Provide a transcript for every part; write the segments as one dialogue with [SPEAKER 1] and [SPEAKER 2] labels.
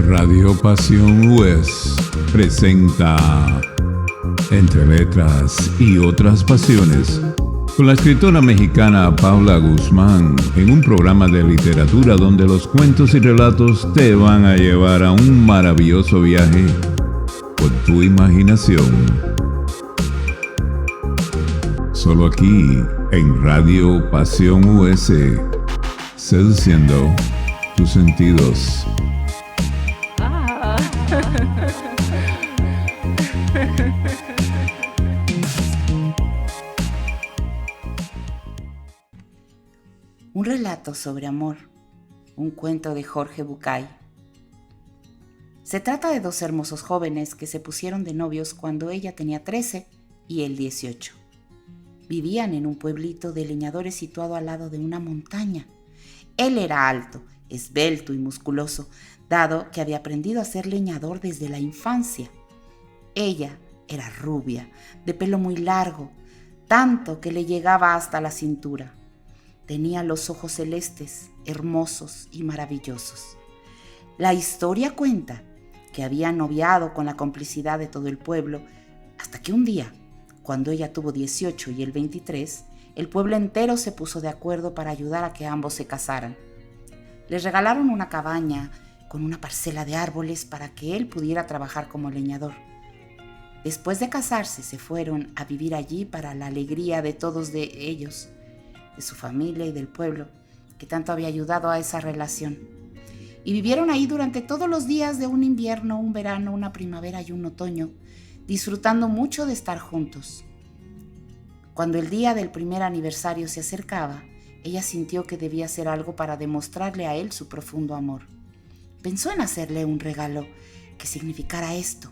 [SPEAKER 1] Radio Pasión US presenta Entre Letras y Otras Pasiones con la escritora mexicana Paula Guzmán en un programa de literatura donde los cuentos y relatos te van a llevar a un maravilloso viaje por tu imaginación. Solo aquí en Radio Pasión US, seduciendo tus sentidos.
[SPEAKER 2] Un relato sobre amor, un cuento de Jorge Bucay. Se trata de dos hermosos jóvenes que se pusieron de novios cuando ella tenía 13 y él 18. Vivían en un pueblito de leñadores situado al lado de una montaña. Él era alto, esbelto y musculoso, dado que había aprendido a ser leñador desde la infancia. Ella era rubia, de pelo muy largo, tanto que le llegaba hasta la cintura. Tenía los ojos celestes, hermosos y maravillosos. La historia cuenta que había noviado con la complicidad de todo el pueblo, hasta que un día, cuando ella tuvo 18 y él 23, el pueblo entero se puso de acuerdo para ayudar a que ambos se casaran. Les regalaron una cabaña con una parcela de árboles para que él pudiera trabajar como leñador. Después de casarse, se fueron a vivir allí para la alegría de todos de ellos, de su familia y del pueblo, que tanto había ayudado a esa relación. Y vivieron ahí durante todos los días de un invierno, un verano, una primavera y un otoño, disfrutando mucho de estar juntos. Cuando el día del primer aniversario se acercaba, ella sintió que debía hacer algo para demostrarle a él su profundo amor. Pensó en hacerle un regalo que significara esto.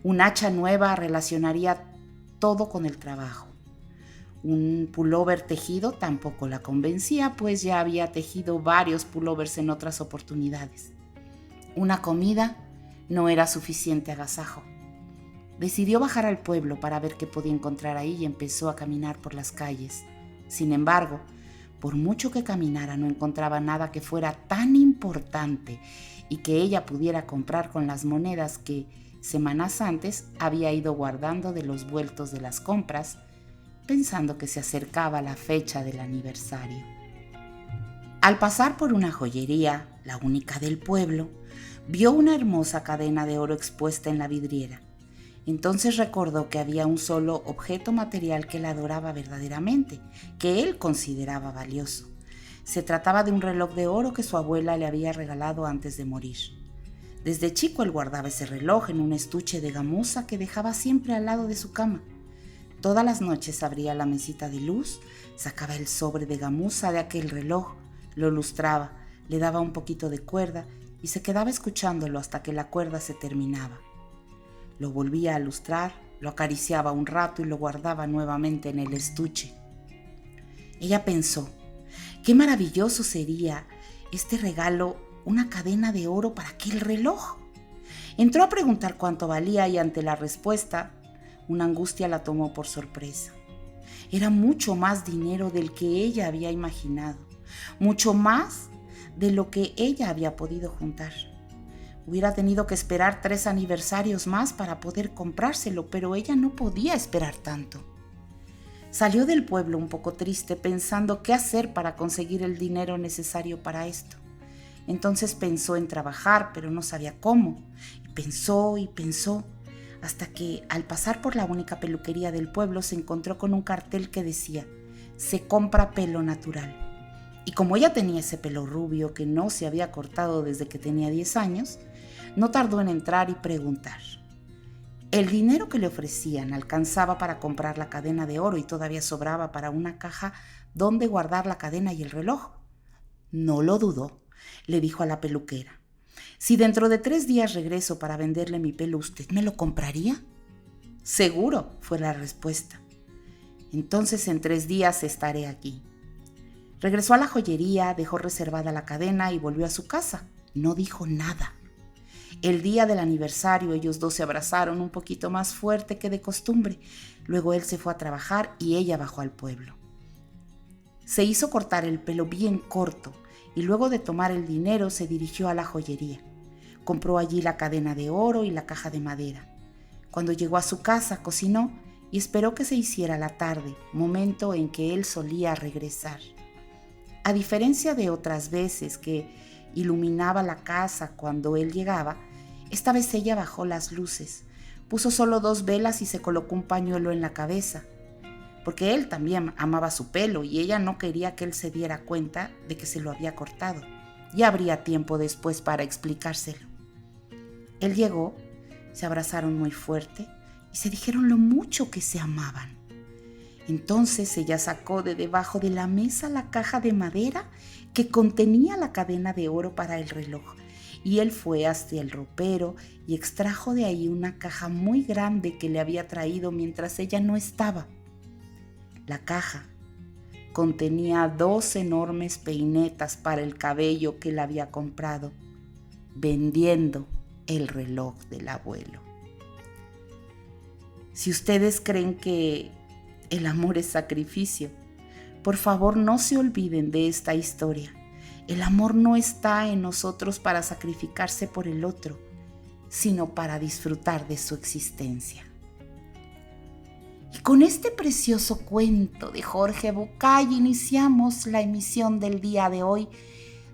[SPEAKER 2] Un hacha nueva relacionaría todo con el trabajo. Un pullover tejido tampoco la convencía, pues ya había tejido varios pullovers en otras oportunidades. Una comida no era suficiente agasajo. Decidió bajar al pueblo para ver qué podía encontrar ahí y empezó a caminar por las calles. Sin embargo, por mucho que caminara, no encontraba nada que fuera tan importante y que ella pudiera comprar con las monedas que semanas antes había ido guardando de los vueltos de las compras, pensando que se acercaba la fecha del aniversario. Al pasar por una joyería, la única del pueblo, vio una hermosa cadena de oro expuesta en la vidriera. Entonces recordó que había un solo objeto material que la adoraba verdaderamente, que él consideraba valioso. Se trataba de un reloj de oro que su abuela le había regalado antes de morir. Desde chico él guardaba ese reloj en un estuche de gamuza que dejaba siempre al lado de su cama. Todas las noches abría la mesita de luz, sacaba el sobre de gamuza de aquel reloj, lo lustraba, le daba un poquito de cuerda y se quedaba escuchándolo hasta que la cuerda se terminaba. Lo volvía a lustrar, lo acariciaba un rato y lo guardaba nuevamente en el estuche. Ella pensó, qué maravilloso sería este regalo, una cadena de oro para aquel reloj. Entró a preguntar cuánto valía y ante la respuesta, una angustia la tomó por sorpresa. Era mucho más dinero del que ella había imaginado, mucho más de lo que ella había podido juntar. Hubiera tenido que esperar 3 aniversarios más para poder comprárselo, pero ella no podía esperar tanto. Salió del pueblo un poco triste, pensando qué hacer para conseguir el dinero necesario para esto. Entonces pensó en trabajar, pero no sabía cómo. Y pensó, hasta que al pasar por la única peluquería del pueblo se encontró con un cartel que decía: se compra pelo natural. Y como ella tenía ese pelo rubio que no se había cortado desde que tenía 10 años, no tardó en entrar y preguntar. El dinero que le ofrecían alcanzaba para comprar la cadena de oro y todavía sobraba para una caja donde guardar la cadena y el reloj. No lo dudó, le dijo a la peluquera: si dentro de 3 días regreso para venderle mi pelo, ¿usted me lo compraría? Seguro, fue la respuesta. Entonces en 3 días estaré aquí. Regresó a la joyería, dejó reservada la cadena y volvió a su casa. No dijo nada. El día del aniversario ellos dos se abrazaron un poquito más fuerte que de costumbre. Luego él se fue a trabajar y ella bajó al pueblo. Se hizo cortar el pelo bien corto y luego de tomar el dinero se dirigió a la joyería. Compró allí la cadena de oro y la caja de madera. Cuando llegó a su casa, cocinó y esperó que se hiciera la tarde, momento en que él solía regresar. A diferencia de otras veces que iluminaba la casa cuando él llegaba, esta vez ella bajó las luces, puso solo 2 velas y se colocó un pañuelo en la cabeza, porque él también amaba su pelo y ella no quería que él se diera cuenta de que se lo había cortado. Ya habría tiempo después para explicárselo. Él llegó, se abrazaron muy fuerte y se dijeron lo mucho que se amaban. Entonces ella sacó de debajo de la mesa la caja de madera que contenía la cadena de oro para el reloj, y él fue hasta el ropero y extrajo de ahí una caja muy grande que le había traído mientras ella no estaba. La caja contenía 2 enormes peinetas para el cabello que él había comprado, vendiendo el reloj del abuelo. Si ustedes creen que el amor es sacrificio, por favor no se olviden de esta historia. El amor no está en nosotros para sacrificarse por el otro, sino para disfrutar de su existencia. Y con este precioso cuento de Jorge Bucay iniciamos la emisión del día de hoy,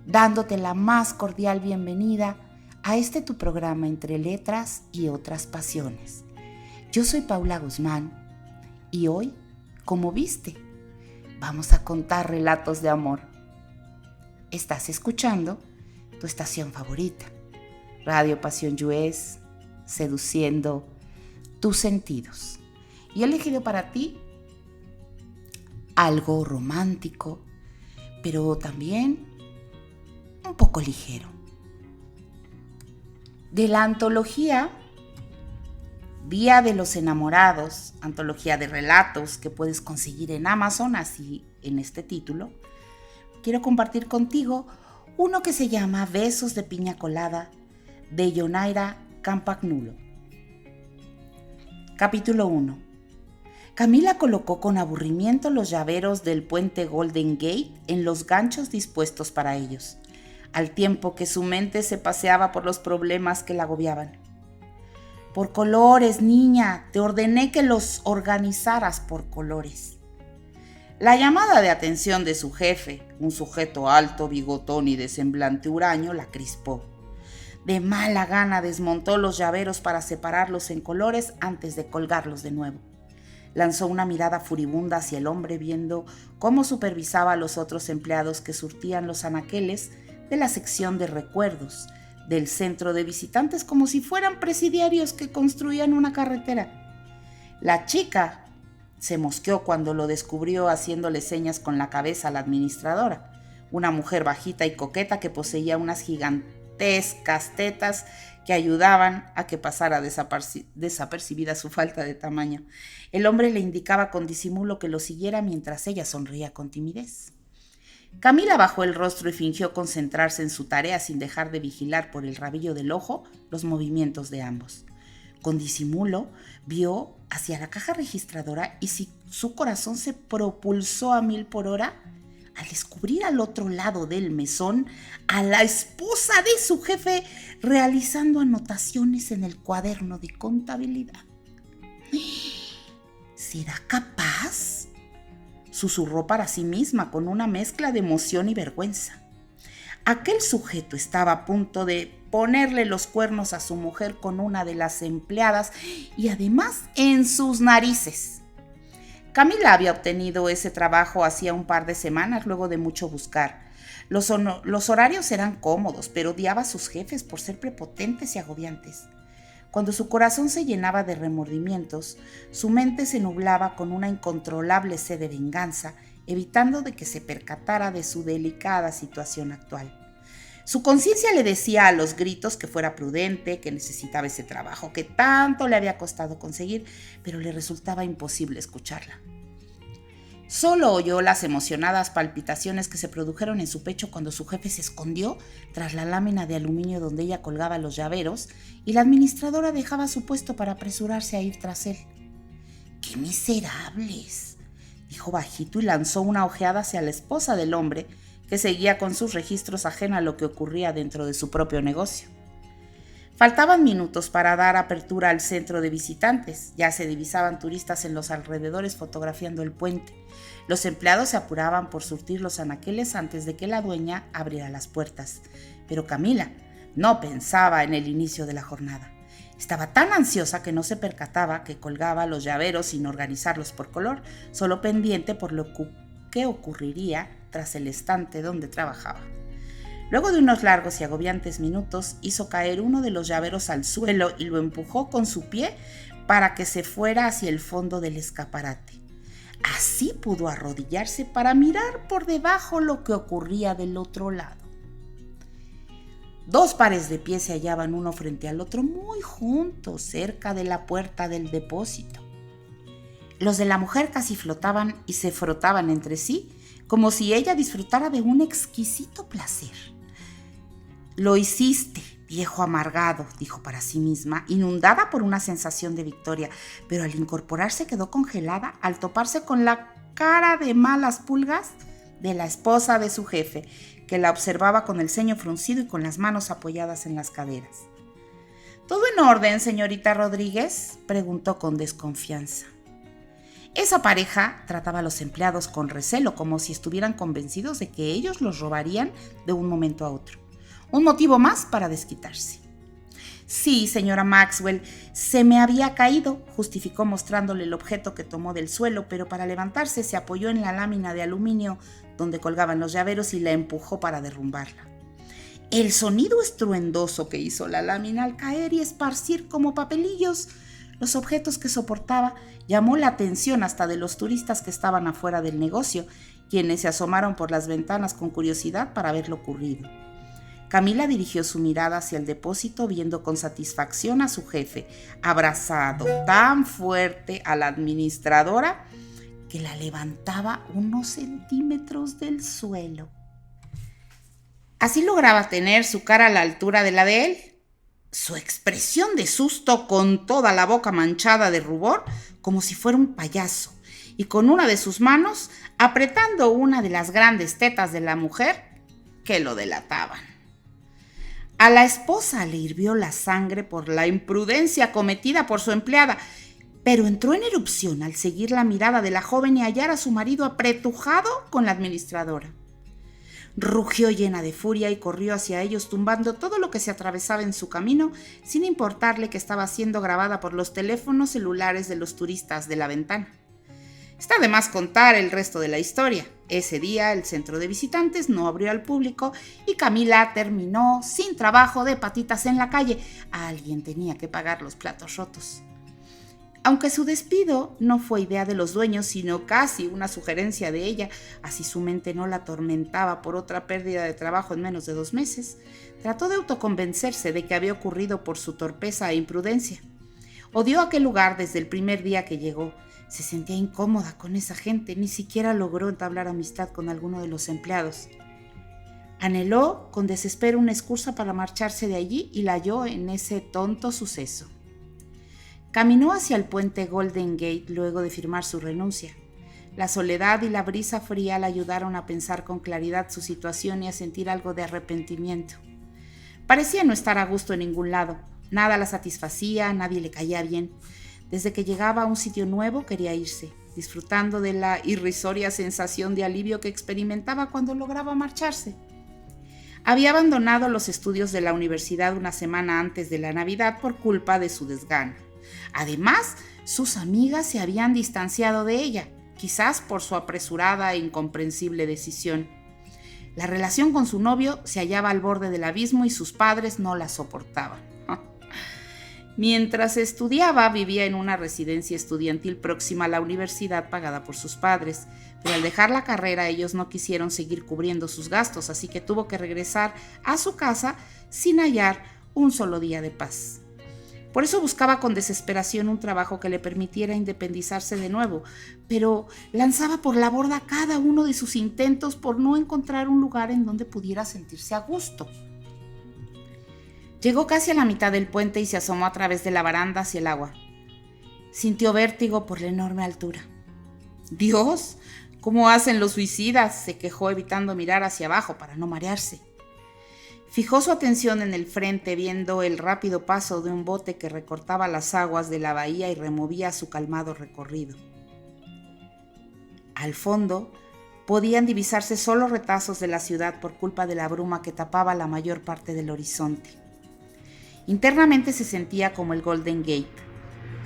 [SPEAKER 2] dándote la más cordial bienvenida a este tu programa Entre Letras y Otras Pasiones. Yo soy Paula Guzmán y hoy, como viste, vamos a contar relatos de amor. Estás escuchando tu estación favorita, Radio Pasión US, seduciendo tus sentidos. Y he elegido para ti algo romántico, pero también un poco ligero. De la antología Día de los Enamorados, antología de relatos que puedes conseguir en Amazon, así en este título, quiero compartir contigo uno que se llama Besos de Piña Colada, de Yonaira Campagnulo. Capítulo 1. Camila colocó con aburrimiento los llaveros del puente Golden Gate en los ganchos dispuestos para ellos, al tiempo que su mente se paseaba por los problemas que la agobiaban. Por colores, niña, te ordené que los organizaras por colores. La llamada de atención de su jefe, un sujeto alto, bigotón y de semblante huraño, la crispó. De mala gana desmontó los llaveros para separarlos en colores antes de colgarlos de nuevo. Lanzó una mirada furibunda hacia el hombre viendo cómo supervisaba a los otros empleados que surtían los anaqueles de la sección de recuerdos del centro de visitantes como si fueran presidiarios que construían una carretera. La chica se mosqueó cuando lo descubrió haciéndole señas con la cabeza a la administradora, una mujer bajita y coqueta que poseía unas gigantescas tetas que ayudaban a que pasara desapercibida su falta de tamaño. El hombre le indicaba con disimulo que lo siguiera mientras ella sonreía con timidez. Camila bajó el rostro y fingió concentrarse en su tarea sin dejar de vigilar por el rabillo del ojo los movimientos de ambos. Con disimulo vio hacia la caja registradora y su corazón se propulsó a 1000 por hora al descubrir al otro lado del mesón a la esposa de su jefe realizando anotaciones en el cuaderno de contabilidad. ¿Será capaz?, susurró para sí misma con una mezcla de emoción y vergüenza. Aquel sujeto estaba a punto de ponerle los cuernos a su mujer con una de las empleadas y además en sus narices. Camila había obtenido ese trabajo hacía un par de semanas luego de mucho buscar. Los horarios eran cómodos, pero odiaba a sus jefes por ser prepotentes y agobiantes. Cuando su corazón se llenaba de remordimientos, su mente se nublaba con una incontrolable sed de venganza, evitando de que se percatara de su delicada situación actual. Su conciencia le decía a los gritos que fuera prudente, que necesitaba ese trabajo que tanto le había costado conseguir, pero le resultaba imposible escucharla. Solo oyó las emocionadas palpitaciones que se produjeron en su pecho cuando su jefe se escondió tras la lámina de aluminio donde ella colgaba los llaveros y la administradora dejaba su puesto para apresurarse a ir tras él. ¡Qué miserables!, dijo bajito y lanzó una ojeada hacia la esposa del hombre, que seguía con sus registros ajena a lo que ocurría dentro de su propio negocio. Faltaban minutos para dar apertura al centro de visitantes. Ya se divisaban turistas en los alrededores fotografiando el puente. Los empleados se apuraban por surtir los anaqueles antes de que la dueña abriera las puertas. Pero Camila no pensaba en el inicio de la jornada. Estaba tan ansiosa que no se percataba que colgaba los llaveros sin organizarlos por color, solo pendiente por lo que ocurriría tras el estante donde trabajaba. Luego de unos largos y agobiantes minutos, hizo caer uno de los llaveros al suelo y lo empujó con su pie para que se fuera hacia el fondo del escaparate. Así pudo arrodillarse para mirar por debajo lo que ocurría del otro lado. 2 pares de pies se hallaban uno frente al otro, muy juntos, cerca de la puerta del depósito. Los de la mujer casi flotaban y se frotaban entre sí, como si ella disfrutara de un exquisito placer. «Lo hiciste, viejo amargado», dijo para sí misma, inundada por una sensación de victoria, pero al incorporarse quedó congelada al toparse con la cara de malas pulgas de la esposa de su jefe, que la observaba con el ceño fruncido y con las manos apoyadas en las caderas. «¿Todo en orden, señorita Rodríguez?», preguntó con desconfianza. Esa pareja trataba a los empleados con recelo, como si estuvieran convencidos de que ellos los robarían de un momento a otro. Un motivo más para desquitarse. «Sí, señora Maxwell, se me había caído», justificó mostrándole el objeto que tomó del suelo, pero para levantarse se apoyó en la lámina de aluminio donde colgaban los llaveros y la empujó para derrumbarla. El sonido estruendoso que hizo la lámina al caer y esparcir como papelillos los objetos que soportaba llamó la atención hasta de los turistas que estaban afuera del negocio, quienes se asomaron por las ventanas con curiosidad para ver lo ocurrido. Camila dirigió su mirada hacia el depósito, viendo con satisfacción a su jefe, abrazado tan fuerte a la administradora que la levantaba unos centímetros del suelo. Así lograba tener su cara a la altura de la de él. Su expresión de susto, con toda la boca manchada de rubor, como si fuera un payaso, y con una de sus manos apretando una de las grandes tetas de la mujer que lo delataban. A la esposa le hirvió la sangre por la imprudencia cometida por su empleada, pero entró en erupción al seguir la mirada de la joven y hallar a su marido apretujado con la administradora. Rugió llena de furia y corrió hacia ellos, tumbando todo lo que se atravesaba en su camino, sin importarle que estaba siendo grabada por los teléfonos celulares de los turistas de la ventana. Está de más contar el resto de la historia. Ese día el centro de visitantes no abrió al público y Camila terminó sin trabajo de patitas en la calle. Alguien tenía que pagar los platos rotos. Aunque su despido no fue idea de los dueños, sino casi una sugerencia de ella, así su mente no la atormentaba por otra pérdida de trabajo en menos de 2 meses, trató de autoconvencerse de que había ocurrido por su torpeza e imprudencia. Odió aquel lugar desde el primer día que llegó. Se sentía incómoda con esa gente, ni siquiera logró entablar amistad con alguno de los empleados. Anheló con desespero una excusa para marcharse de allí y la halló en ese tonto suceso. Caminó hacia el puente Golden Gate luego de firmar su renuncia. La soledad y la brisa fría la ayudaron a pensar con claridad su situación y a sentir algo de arrepentimiento. Parecía no estar a gusto en ningún lado. Nada la satisfacía, nadie le caía bien. Desde que llegaba a un sitio nuevo quería irse, disfrutando de la irrisoria sensación de alivio que experimentaba cuando lograba marcharse. Había abandonado los estudios de la universidad una semana antes de la Navidad por culpa de su desgana. Además, sus amigas se habían distanciado de ella, quizás por su apresurada e incomprensible decisión. La relación con su novio se hallaba al borde del abismo y sus padres no la soportaban. Mientras estudiaba, vivía en una residencia estudiantil próxima a la universidad pagada por sus padres, pero al dejar la carrera ellos no quisieron seguir cubriendo sus gastos, así que tuvo que regresar a su casa sin hallar un solo día de paz. Por eso buscaba con desesperación un trabajo que le permitiera independizarse de nuevo, pero lanzaba por la borda cada uno de sus intentos por no encontrar un lugar en donde pudiera sentirse a gusto. Llegó casi a la mitad del puente y se asomó a través de la baranda hacia el agua. Sintió vértigo por la enorme altura. «Dios, ¿cómo hacen los suicidas?», se quejó evitando mirar hacia abajo para no marearse. Fijó su atención en el frente, viendo el rápido paso de un bote que recortaba las aguas de la bahía y removía su calmado recorrido. Al fondo, podían divisarse solo retazos de la ciudad por culpa de la bruma que tapaba la mayor parte del horizonte. Internamente se sentía como el Golden Gate,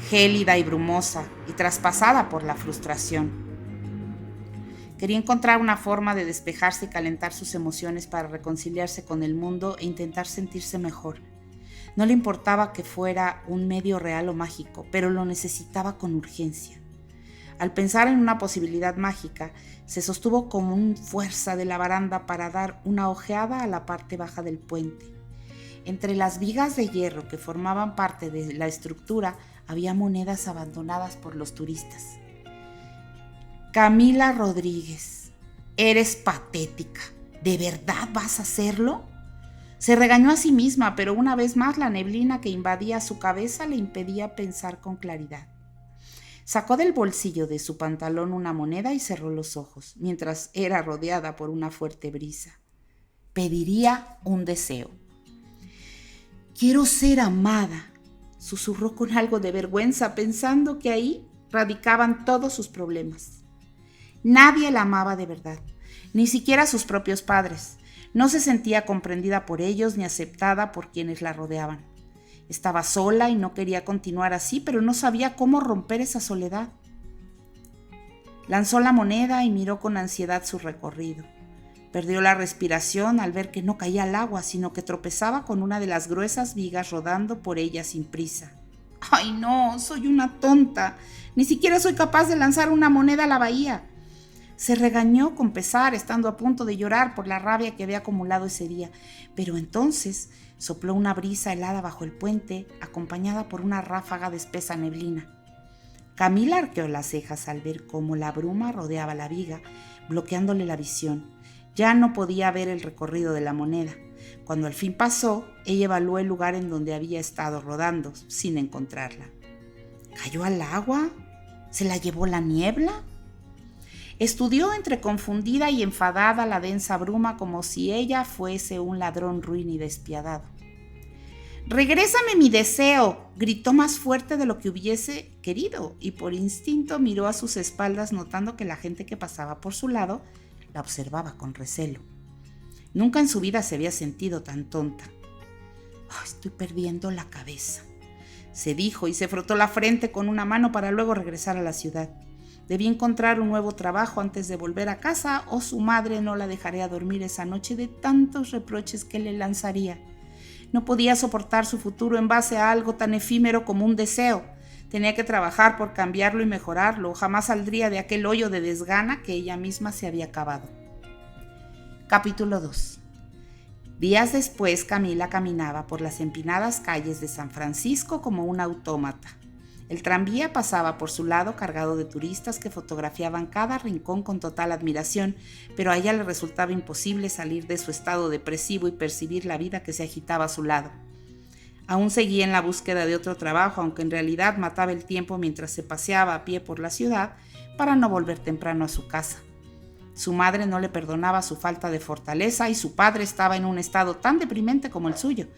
[SPEAKER 2] gélida y brumosa y traspasada por la frustración. Quería encontrar una forma de despejarse y calentar sus emociones para reconciliarse con el mundo e intentar sentirse mejor. No le importaba que fuera un medio real o mágico, pero lo necesitaba con urgencia. Al pensar en una posibilidad mágica, se sostuvo como una fuerza de la baranda para dar una ojeada a la parte baja del puente. Entre las vigas de hierro que formaban parte de la estructura había monedas abandonadas por los turistas. Camila Rodríguez, eres patética. ¿De verdad vas a hacerlo? Se regañó a sí misma, pero una vez más la neblina que invadía su cabeza le impedía pensar con claridad. Sacó del bolsillo de su pantalón una moneda y cerró los ojos, mientras era rodeada por una fuerte brisa. Pediría un deseo. Quiero ser amada, susurró con algo de vergüenza, pensando que ahí radicaban todos sus problemas. Nadie la amaba de verdad, ni siquiera sus propios padres. No se sentía comprendida por ellos ni aceptada por quienes la rodeaban. Estaba sola y no quería continuar así, pero no sabía cómo romper esa soledad. Lanzó la moneda y miró con ansiedad su recorrido. Perdió la respiración al ver que no caía al agua, sino que tropezaba con una de las gruesas vigas rodando por ella sin prisa. ¡Ay no! Soy una tonta. Ni siquiera soy capaz de lanzar una moneda a la bahía. Se regañó con pesar, estando a punto de llorar por la rabia que había acumulado ese día. Pero entonces sopló una brisa helada bajo el puente, acompañada por una ráfaga de espesa neblina. Camila arqueó las cejas al ver cómo la bruma rodeaba la viga, bloqueándole la visión. Ya no podía ver el recorrido de la moneda. Cuando al fin pasó, ella evaluó el lugar en donde había estado rodando, sin encontrarla. ¿Cayó al agua? ¿Se la llevó la niebla? Estudió entre confundida y enfadada la densa bruma como si ella fuese un ladrón ruin y despiadado. «¡Regrésame mi deseo!», gritó más fuerte de lo que hubiese querido, y por instinto miró a sus espaldas, notando que la gente que pasaba por su lado la observaba con recelo. Nunca en su vida se había sentido tan tonta. «Estoy perdiendo la cabeza», se dijo, y se frotó la frente con una mano para luego regresar a la ciudad. Debía encontrar un nuevo trabajo antes de volver a casa, o su madre no la dejaría dormir esa noche de tantos reproches que le lanzaría. No podía soportar su futuro en base a algo tan efímero como un deseo. Tenía que trabajar por cambiarlo y mejorarlo, o jamás saldría de aquel hoyo de desgana que ella misma se había cavado. Capítulo 2. Días después, Camila caminaba por las empinadas calles de San Francisco como un autómata. El tranvía pasaba por su lado cargado de turistas que fotografiaban cada rincón con total admiración, pero a ella le resultaba imposible salir de su estado depresivo y percibir la vida que se agitaba a su lado. Aún seguía en la búsqueda de otro trabajo, aunque en realidad mataba el tiempo mientras se paseaba a pie por la ciudad para no volver temprano a su casa. Su madre no le perdonaba su falta de fortaleza y su padre estaba en un estado tan deprimente como el suyo.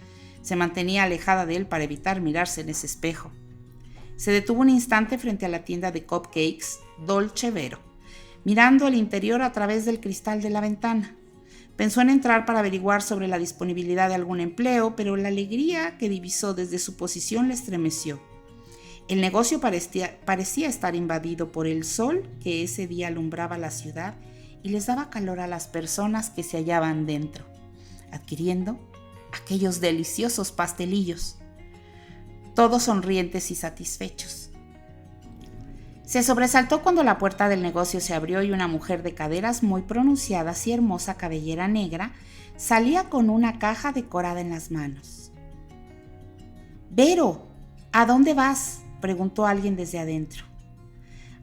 [SPEAKER 2] Se mantenía alejada de él para evitar mirarse en ese espejo. Se detuvo un instante frente a la tienda de cupcakes Dolce Vero, mirando el interior a través del cristal de la ventana. Pensó en entrar para averiguar sobre la disponibilidad de algún empleo, pero la alegría que divisó desde su posición le estremeció. El negocio parecía estar invadido por el sol que ese día alumbraba la ciudad y les daba calor a las personas que se hallaban dentro, adquiriendo aquellos deliciosos pastelillos, todos sonrientes y satisfechos. Se sobresaltó cuando la puerta del negocio se abrió y una mujer de caderas muy pronunciadas y hermosa cabellera negra salía con una caja decorada en las manos. «Vero, ¿a dónde vas?», preguntó alguien desde adentro.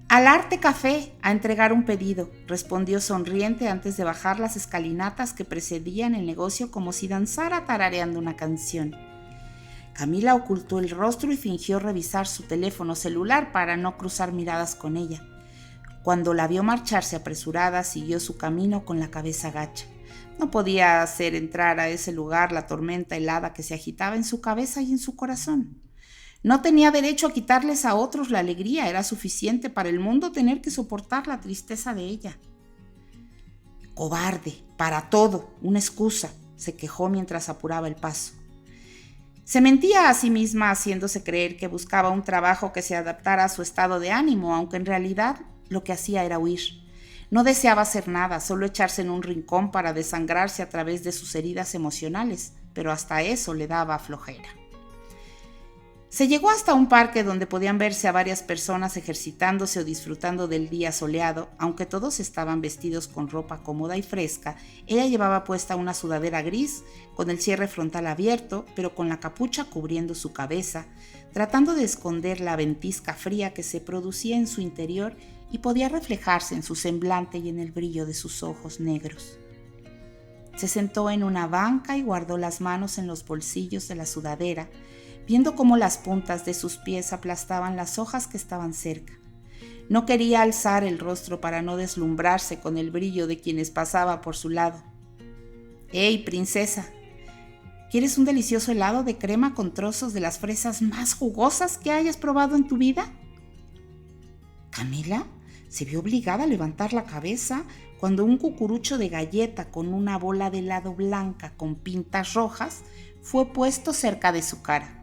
[SPEAKER 2] «Al Arte Café, a entregar un pedido», respondió sonriente antes de bajar las escalinatas que precedían el negocio como si danzara tarareando una canción. Camila ocultó el rostro y fingió revisar su teléfono celular para no cruzar miradas con ella. Cuando la vio marcharse apresurada, siguió su camino con la cabeza gacha. No podía hacer entrar a ese lugar la tormenta helada que se agitaba en su cabeza y en su corazón. No tenía derecho a quitarles a otros la alegría, era suficiente para el mundo tener que soportar la tristeza de ella. Cobarde, para todo, una excusa, se quejó mientras apuraba el paso. Se mentía a sí misma haciéndose creer que buscaba un trabajo que se adaptara a su estado de ánimo, aunque en realidad lo que hacía era huir. No deseaba hacer nada, solo echarse en un rincón para desangrarse a través de sus heridas emocionales, pero hasta eso le daba flojera. Se llegó hasta un parque donde podían verse a varias personas ejercitándose o disfrutando del día soleado. Aunque todos estaban vestidos con ropa cómoda y fresca, ella llevaba puesta una sudadera gris, con el cierre frontal abierto, pero con la capucha cubriendo su cabeza, tratando de esconder la ventisca fría que se producía en su interior y podía reflejarse en su semblante y en el brillo de sus ojos negros. Se sentó en una banca y guardó las manos en los bolsillos de la sudadera, viendo cómo las puntas de sus pies aplastaban las hojas que estaban cerca. No quería alzar el rostro para no deslumbrarse con el brillo de quienes pasaba por su lado. «¡Hey, princesa! ¿Quieres un delicioso helado de crema con trozos de las fresas más jugosas que hayas probado en tu vida?» Camila se vio obligada a levantar la cabeza cuando un cucurucho de galleta con una bola de helado blanca con pintas rojas fue puesto cerca de su cara.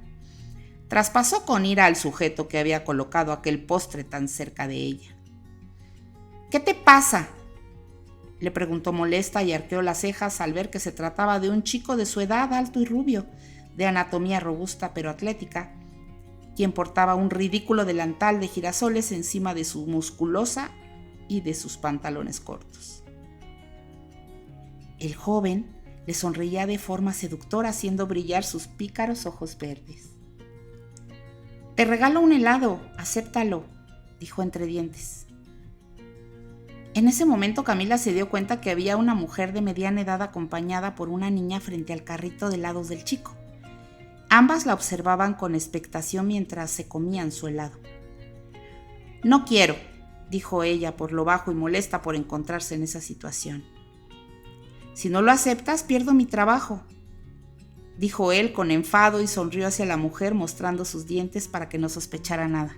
[SPEAKER 2] Traspasó con ira al sujeto que había colocado aquel postre tan cerca de ella. «¿Qué te pasa?», le preguntó molesta y arqueó las cejas al ver que se trataba de un chico de su edad, alto y rubio, de anatomía robusta pero atlética, quien portaba un ridículo delantal de girasoles encima de su musculosa y de sus pantalones cortos. El joven le sonreía de forma seductora, haciendo brillar sus pícaros ojos verdes. «Te regalo un helado, acéptalo», dijo entre dientes. En ese momento Camila se dio cuenta que había una mujer de mediana edad acompañada por una niña frente al carrito de helados del chico. Ambas la observaban con expectación mientras se comían su helado. «No quiero», dijo ella por lo bajo y molesta por encontrarse en esa situación. «Si no lo aceptas, pierdo mi trabajo», dijo él con enfado y sonrió hacia la mujer mostrando sus dientes para que no sospechara nada.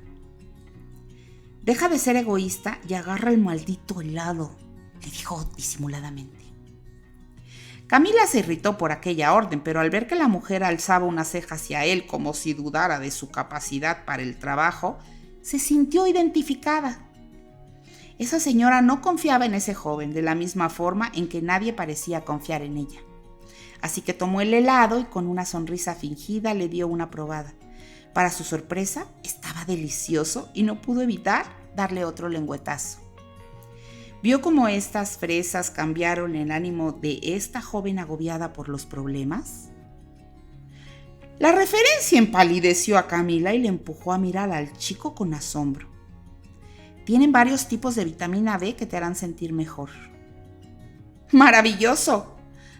[SPEAKER 2] «Deja de ser egoísta y agarra el maldito helado», le dijo disimuladamente. Camila se irritó por aquella orden, pero al ver que la mujer alzaba una ceja hacia él como si dudara de su capacidad para el trabajo, se sintió identificada. Esa señora no confiaba en ese joven de la misma forma en que nadie parecía confiar en ella. Así que tomó el helado y con una sonrisa fingida le dio una probada. Para su sorpresa, estaba delicioso y no pudo evitar darle otro lengüetazo. ¿Vio cómo estas fresas cambiaron el ánimo de esta joven agobiada por los problemas? La referencia empalideció a Camila y le empujó a mirar al chico con asombro. «Tienen varios tipos de vitamina D que te harán sentir mejor». «¡Maravilloso!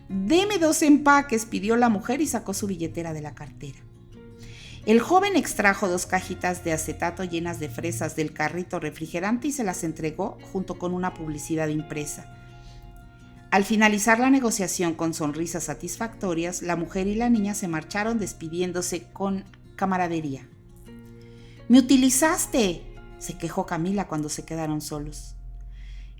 [SPEAKER 2] Deme 2 empaques», pidió la mujer y sacó su billetera de la cartera. El joven extrajo 2 cajitas de acetato llenas de fresas del carrito refrigerante y se las entregó junto con una publicidad impresa. Al finalizar la negociación con sonrisas satisfactorias, la mujer y la niña se marcharon despidiéndose con camaradería. «¡Me utilizaste!», se quejó Camila cuando se quedaron solos.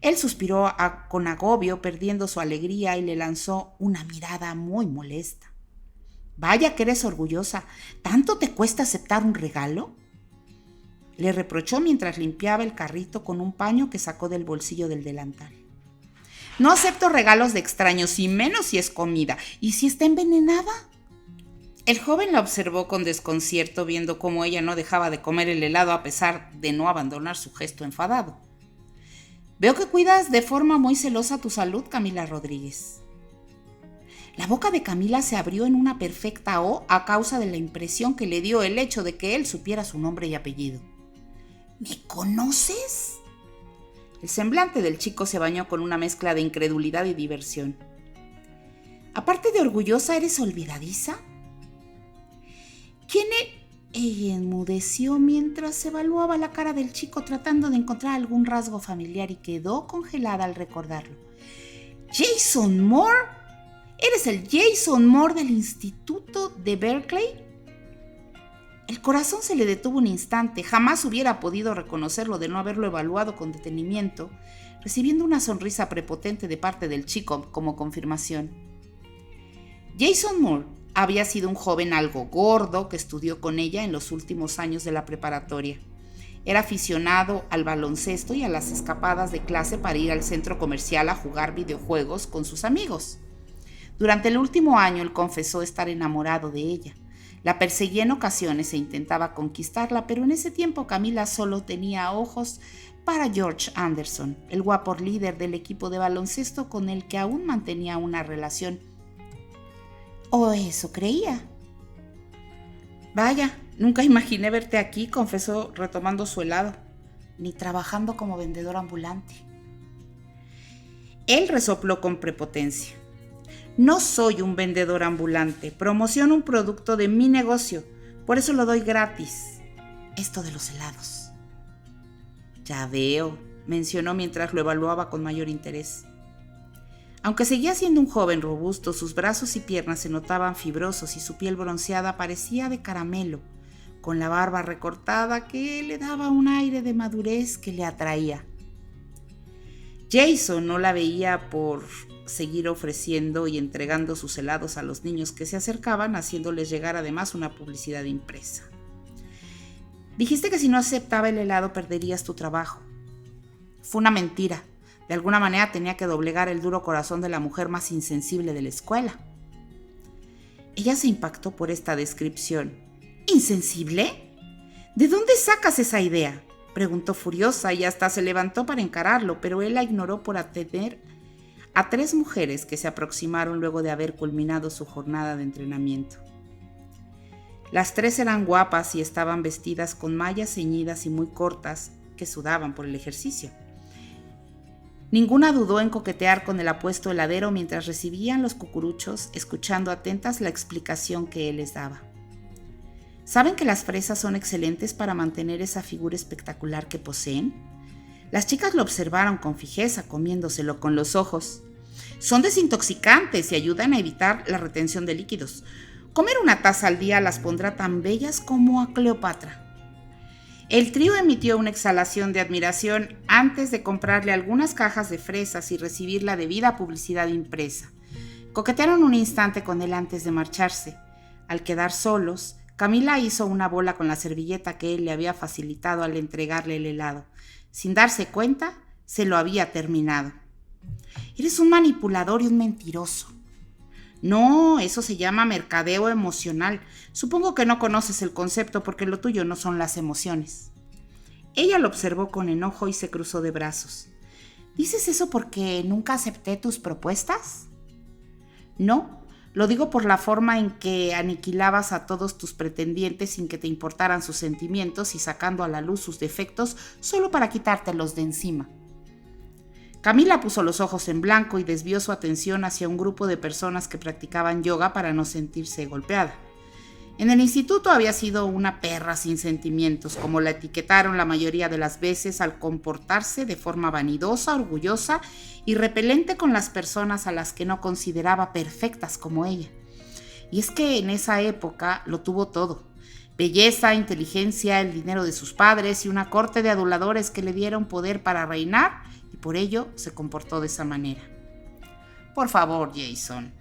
[SPEAKER 2] Él suspiró con agobio, perdiendo su alegría, y le lanzó una mirada muy molesta. «Vaya que eres orgullosa. ¿Tanto te cuesta aceptar un regalo?», le reprochó mientras limpiaba el carrito con un paño que sacó del bolsillo del delantal. «No acepto regalos de extraños, y menos si es comida. ¿Y si está envenenada?». El joven la observó con desconcierto, viendo cómo ella no dejaba de comer el helado a pesar de no abandonar su gesto enfadado. «Veo que cuidas de forma muy celosa tu salud, Camila Rodríguez». La boca de Camila se abrió en una perfecta O a causa de la impresión que le dio el hecho de que él supiera su nombre y apellido. «¿Me conoces?». El semblante del chico se bañó con una mezcla de incredulidad y diversión. «Aparte de orgullosa, ¿eres olvidadiza?». «¿Quién es?». Ella enmudeció mientras evaluaba la cara del chico tratando de encontrar algún rasgo familiar y quedó congelada al recordarlo. «¿Jason Moore?». ¿Eres el Jason Moore del Instituto de Berkeley? El corazón se le detuvo un instante. Jamás hubiera podido reconocerlo de no haberlo evaluado con detenimiento, recibiendo una sonrisa prepotente de parte del chico como confirmación. Jason Moore había sido un joven algo gordo que estudió con ella en los últimos años de la preparatoria. Era aficionado al baloncesto y a las escapadas de clase para ir al centro comercial a jugar videojuegos con sus amigos. Durante el último año él confesó estar enamorado de ella. La perseguía en ocasiones e intentaba conquistarla, pero en ese tiempo Camila solo tenía ojos para George Anderson, el guapo líder del equipo de baloncesto con el que aún mantenía una relación. ¿O eso creía? Vaya, nunca imaginé verte aquí, confesó retomando su helado, ni trabajando como vendedor ambulante. Él resopló con prepotencia. No soy un vendedor ambulante, promociono un producto de mi negocio, por eso lo doy gratis. Esto de los helados. Ya veo, mencionó mientras lo evaluaba con mayor interés. Aunque seguía siendo un joven robusto, sus brazos y piernas se notaban fibrosos y su piel bronceada parecía de caramelo, con la barba recortada que le daba un aire de madurez que le atraía. Jason no la veía por seguir ofreciendo y entregando sus helados a los niños que se acercaban, haciéndoles llegar además una publicidad impresa. Dijiste que si no aceptaba el helado perderías tu trabajo. Fue una mentira. De alguna manera tenía que doblegar el duro corazón de la mujer más insensible de la escuela. Ella se impactó por esta descripción. ¿Insensible? ¿De dónde sacas esa idea?, preguntó furiosa y hasta se levantó para encararlo, pero él la ignoró por atender a 3 mujeres que se aproximaron luego de haber culminado su jornada de entrenamiento. Las 3 eran guapas y estaban vestidas con mallas ceñidas y muy cortas que sudaban por el ejercicio. Ninguna dudó en coquetear con el apuesto heladero mientras recibían los cucuruchos, escuchando atentas la explicación que él les daba. ¿Saben que las fresas son excelentes para mantener esa figura espectacular que poseen? Las chicas lo observaron con fijeza, comiéndoselo con los ojos. Son desintoxicantes y ayudan a evitar la retención de líquidos. Comer una taza al día las pondrá tan bellas como a Cleopatra. El trío emitió una exhalación de admiración antes de comprarle algunas cajas de fresas y recibir la debida publicidad impresa. Coquetearon un instante con él antes de marcharse. Al quedar solos, Camila hizo una bola con la servilleta que él le había facilitado al entregarle el helado. Sin darse cuenta, se lo había terminado. Eres un manipulador y un mentiroso. No, eso se llama mercadeo emocional. Supongo que no conoces el concepto porque lo tuyo no son las emociones. Ella lo observó con enojo y se cruzó de brazos. ¿Dices eso porque nunca acepté tus propuestas? No, lo digo por la forma en que aniquilabas a todos tus pretendientes sin que te importaran sus sentimientos y sacando a la luz sus defectos solo para quitártelos de encima. Camila puso los ojos en blanco y desvió su atención hacia un grupo de personas que practicaban yoga para no sentirse golpeada. En el instituto había sido una perra sin sentimientos, como la etiquetaron la mayoría de las veces al comportarse de forma vanidosa, orgullosa y repelente con las personas a las que no consideraba perfectas como ella. Y es que en esa época lo tuvo todo: belleza, inteligencia, el dinero de sus padres y una corte de aduladores que le dieron poder para reinar, y por ello se comportó de esa manera. Por favor, Jason,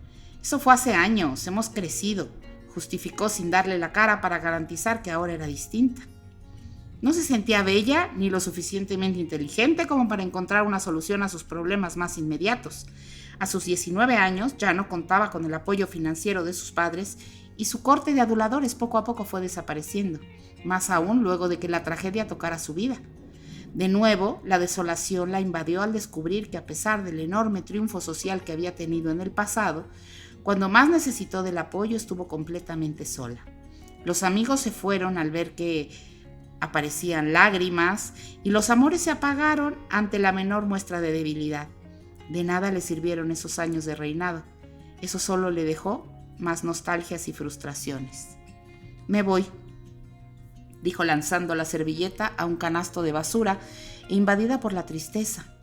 [SPEAKER 2] eso fue hace años, hemos crecido, justificó sin darle la cara para garantizar que ahora era distinta. No se sentía bella ni lo suficientemente inteligente como para encontrar una solución a sus problemas más inmediatos. A sus 19 años ya no contaba con el apoyo financiero de sus padres y su corte de aduladores poco a poco fue desapareciendo, más aún luego de que la tragedia tocara su vida. De nuevo, la desolación la invadió al descubrir que a pesar del enorme triunfo social que había tenido en el pasado, cuando más necesitó del apoyo estuvo completamente sola. Los amigos se fueron al ver que aparecían lágrimas y los amores se apagaron ante la menor muestra de debilidad. De nada le sirvieron esos años de reinado. Eso solo le dejó más nostalgias y frustraciones. Me voy, dijo lanzando la servilleta a un canasto de basura e invadida por la tristeza.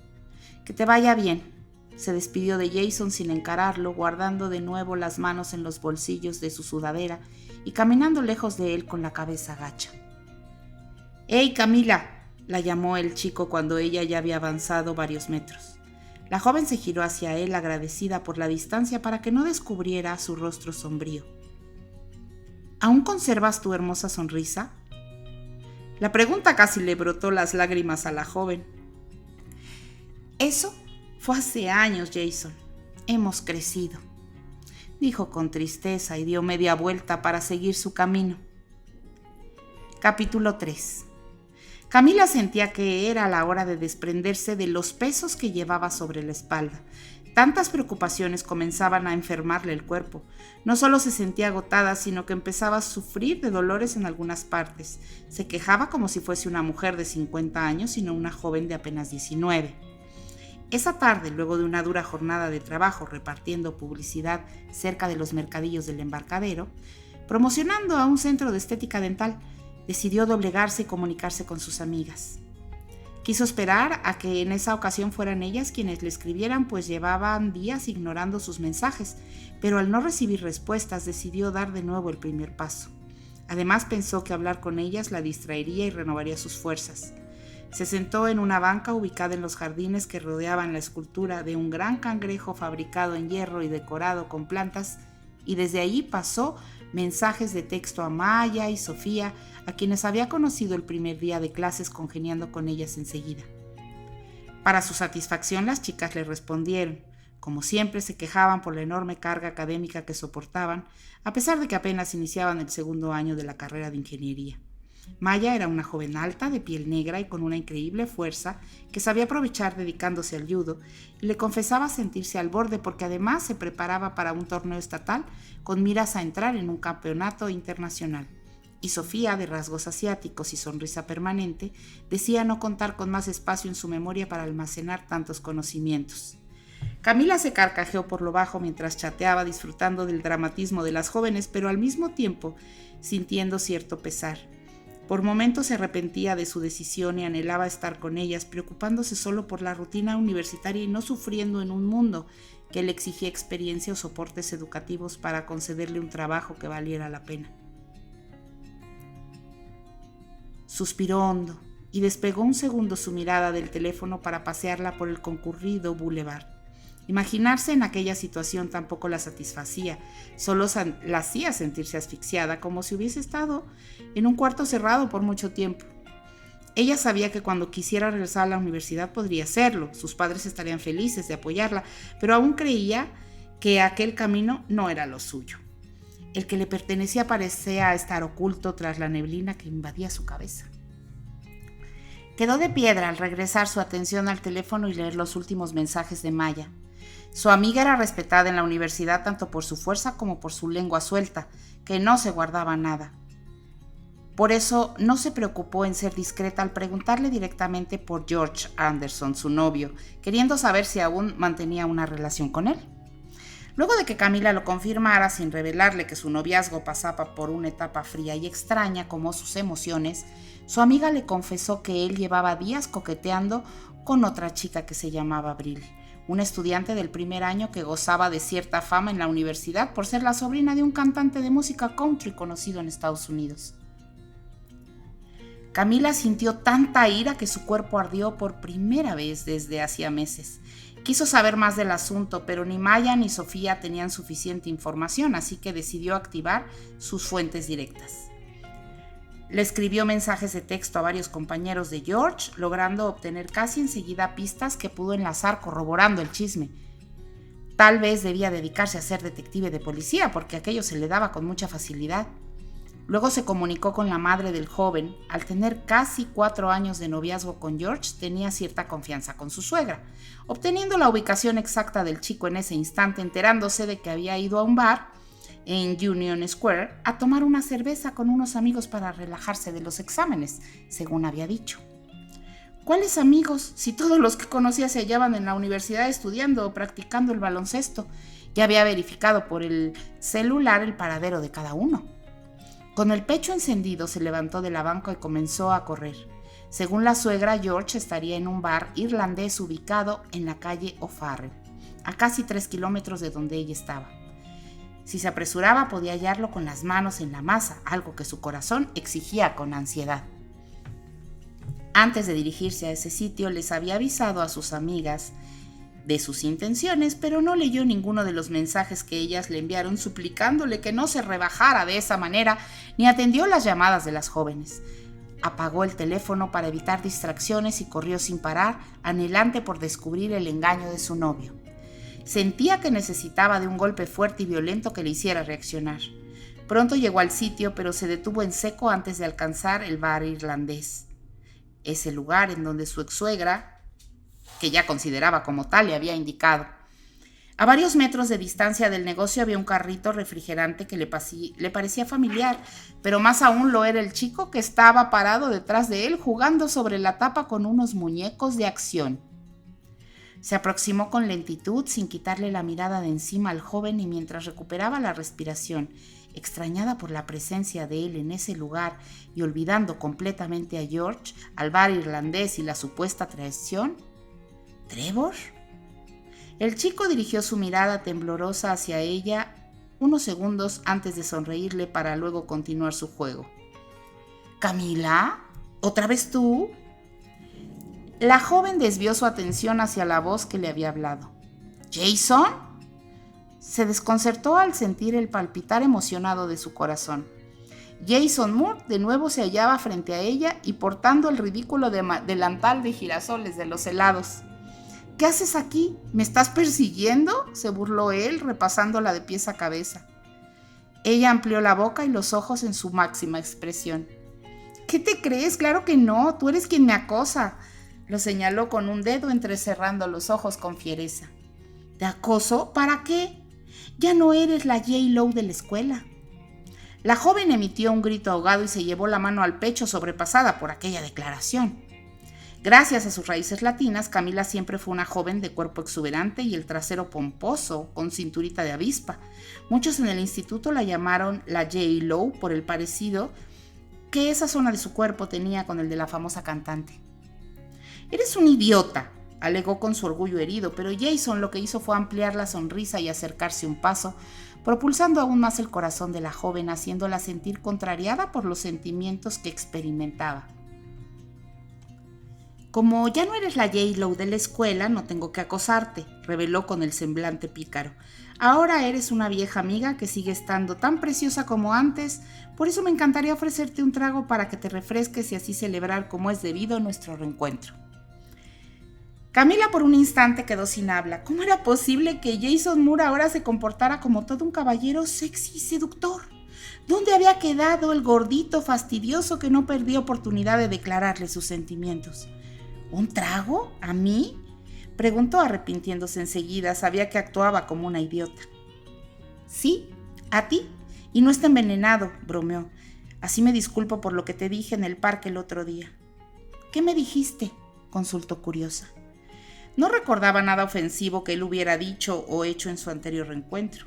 [SPEAKER 2] Que te vaya bien. Se despidió de Jason sin encararlo, guardando de nuevo las manos en los bolsillos de su sudadera y caminando lejos de él con la cabeza gacha. «¡Hey, Camila!», la llamó el chico cuando ella ya había avanzado varios metros. La joven se giró hacia él, agradecida por la distancia para que no descubriera su rostro sombrío. «¿Aún conservas tu hermosa sonrisa?». La pregunta casi le brotó las lágrimas a la joven. «Eso fue hace años, Jason. Hemos crecido», dijo con tristeza y dio media vuelta para seguir su camino. Capítulo 3. Camila sentía que era la hora de desprenderse de los pesos que llevaba sobre la espalda. Tantas preocupaciones comenzaban a enfermarle el cuerpo. No solo se sentía agotada, sino que empezaba a sufrir de dolores en algunas partes. Se quejaba como si fuese una mujer de 50 años, sino una joven de apenas 19. Esa tarde, luego de una dura jornada de trabajo repartiendo publicidad cerca de los mercadillos del Embarcadero, promocionando a un centro de estética dental, decidió doblegarse y comunicarse con sus amigas. Quiso esperar a que en esa ocasión fueran ellas quienes le escribieran, pues llevaban días ignorando sus mensajes, pero al no recibir respuestas decidió dar de nuevo el primer paso. Además pensó que hablar con ellas la distraería y renovaría sus fuerzas. Se sentó en una banca ubicada en los jardines que rodeaban la escultura de un gran cangrejo fabricado en hierro y decorado con plantas, y desde allí pasó mensajes de texto a Maya y Sofía, a quienes había conocido el primer día de clases, congeniando con ellas enseguida. Para su satisfacción, las chicas le respondieron. Como siempre, se quejaban por la enorme carga académica que soportaban, a pesar de que apenas iniciaban el segundo año de la carrera de ingeniería. Maya era una joven alta, de piel negra y con una increíble fuerza que sabía aprovechar dedicándose al judo, y le confesaba sentirse al borde porque además se preparaba para un torneo estatal con miras a entrar en un campeonato internacional. Y Sofía, de rasgos asiáticos y sonrisa permanente, decía no contar con más espacio en su memoria para almacenar tantos conocimientos. Camila se carcajeó por lo bajo mientras chateaba, disfrutando del dramatismo de las jóvenes, pero al mismo tiempo sintiendo cierto pesar. Por momentos se arrepentía de su decisión y anhelaba estar con ellas, preocupándose solo por la rutina universitaria y no sufriendo en un mundo que le exigía experiencia o soportes educativos para concederle un trabajo que valiera la pena. Suspiró hondo y despegó un segundo su mirada del teléfono para pasearla por el concurrido boulevard. Imaginarse en aquella situación tampoco la satisfacía, solo la hacía sentirse asfixiada, como si hubiese estado en un cuarto cerrado por mucho tiempo. Ella sabía que cuando quisiera regresar a la universidad podría hacerlo, sus padres estarían felices de apoyarla, pero aún creía que aquel camino no era lo suyo. El que le pertenecía parecía estar oculto tras la neblina que invadía su cabeza. Quedó de piedra al regresar su atención al teléfono y leer los últimos mensajes de Maya. Su amiga era respetada en la universidad tanto por su fuerza como por su lengua suelta, que no se guardaba nada. Por eso no se preocupó en ser discreta al preguntarle directamente por George Anderson, su novio, queriendo saber si aún mantenía una relación con él. Luego de que Camila lo confirmara sin revelarle que su noviazgo pasaba por una etapa fría y extraña como sus emociones, su amiga le confesó que él llevaba días coqueteando con otra chica que se llamaba Abril, una estudiante del primer año que gozaba de cierta fama en la universidad por ser la sobrina de un cantante de música country conocido en Estados Unidos. Camila sintió tanta ira que su cuerpo ardió por primera vez desde hacía meses. Quiso saber más del asunto, pero ni Maya ni Sofía tenían suficiente información, así que decidió activar sus fuentes directas. Le escribió mensajes de texto a varios compañeros de George, logrando obtener casi enseguida pistas que pudo enlazar corroborando el chisme. Tal vez debía dedicarse a ser detective de policía, porque aquello se le daba con mucha facilidad. Luego se comunicó con la madre del joven. Al tener casi 4 años de noviazgo con George, tenía cierta confianza con su suegra, obteniendo la ubicación exacta del chico en ese instante, enterándose de que había ido a un bar en Union Square a tomar una cerveza con unos amigos para relajarse de los exámenes, según había dicho. ¿Cuáles amigos? Si todos los que conocía se hallaban en la universidad estudiando o practicando el baloncesto. Ya había verificado por el celular el paradero de cada uno. Con el pecho encendido se levantó de la banca y comenzó a correr. Según la suegra, George estaría en un bar irlandés ubicado en la calle O'Farrell. a casi 3 kilómetros de donde ella estaba. Si se apresuraba, podía hallarlo con las manos en la masa, algo que su corazón exigía con ansiedad. Antes de dirigirse a ese sitio, les había avisado a sus amigas de sus intenciones, pero no leyó ninguno de los mensajes que ellas le enviaron suplicándole que no se rebajara de esa manera, ni atendió las llamadas de las jóvenes. Apagó el teléfono para evitar distracciones y corrió sin parar, anhelante por descubrir el engaño de su novio. Sentía que necesitaba de un golpe fuerte y violento que le hiciera reaccionar. Pronto llegó al sitio, pero se detuvo en seco antes de alcanzar el bar irlandés. Ese lugar en donde su ex-suegra, que ya consideraba como tal, le había indicado. A varios metros de distancia del negocio había un carrito refrigerante que le parecía familiar, pero más aún lo era el chico que estaba parado detrás de él jugando sobre la tapa con unos muñecos de acción. Se aproximó con lentitud sin quitarle la mirada de encima al joven y mientras recuperaba la respiración, extrañada por la presencia de él en ese lugar y olvidando completamente a George, al bar irlandés y la supuesta traición, ¿Trevor? El chico dirigió su mirada temblorosa hacia ella unos segundos antes de sonreírle para luego continuar su juego. ¿Camila? ¿Otra vez tú? La joven desvió su atención hacia la voz que le había hablado. ¿Jason? Se desconcertó al sentir el palpitar emocionado de su corazón. Jason Moore de nuevo se hallaba frente a ella y portando el ridículo delantal de girasoles de los helados. ¿Qué haces aquí? ¿Me estás persiguiendo?, se burló él, repasándola de pies a cabeza. Ella amplió la boca y los ojos en su máxima expresión. ¿Qué te crees? Claro que no, tú eres quien me acosa. Lo señaló con un dedo entrecerrando los ojos con fiereza. ¿Te acoso? ¿Para qué? Ya no eres la J-Lo de la escuela. La joven emitió un grito ahogado y se llevó la mano al pecho sobrepasada por aquella declaración. Gracias a sus raíces latinas, Camila siempre fue una joven de cuerpo exuberante y el trasero pomposo, con cinturita de avispa. Muchos en el instituto la llamaron la J-Lo por el parecido que esa zona de su cuerpo tenía con el de la famosa cantante. «Eres un idiota», alegó con su orgullo herido, pero Jason lo que hizo fue ampliar la sonrisa y acercarse un paso, propulsando aún más el corazón de la joven, haciéndola sentir contrariada por los sentimientos que experimentaba. «Como ya no eres la J-Lo de la escuela, no tengo que acosarte», reveló con el semblante pícaro. «Ahora eres una vieja amiga que sigue estando tan preciosa como antes, por eso me encantaría ofrecerte un trago para que te refresques y así celebrar como es debido nuestro reencuentro». Camila por un instante quedó sin habla. ¿Cómo era posible que Jason Moore ahora se comportara como todo un caballero sexy y seductor? ¿Dónde había quedado el gordito fastidioso que no perdió oportunidad de declararle sus sentimientos? ¿Un trago? ¿A mí?, preguntó arrepintiéndose enseguida. Sabía que actuaba como una idiota. «Sí, a ti. Y no está envenenado», bromeó. «Así me disculpo por lo que te dije en el parque el otro día». «¿Qué me dijiste?», consultó curiosa. No recordaba nada ofensivo que él hubiera dicho o hecho en su anterior reencuentro.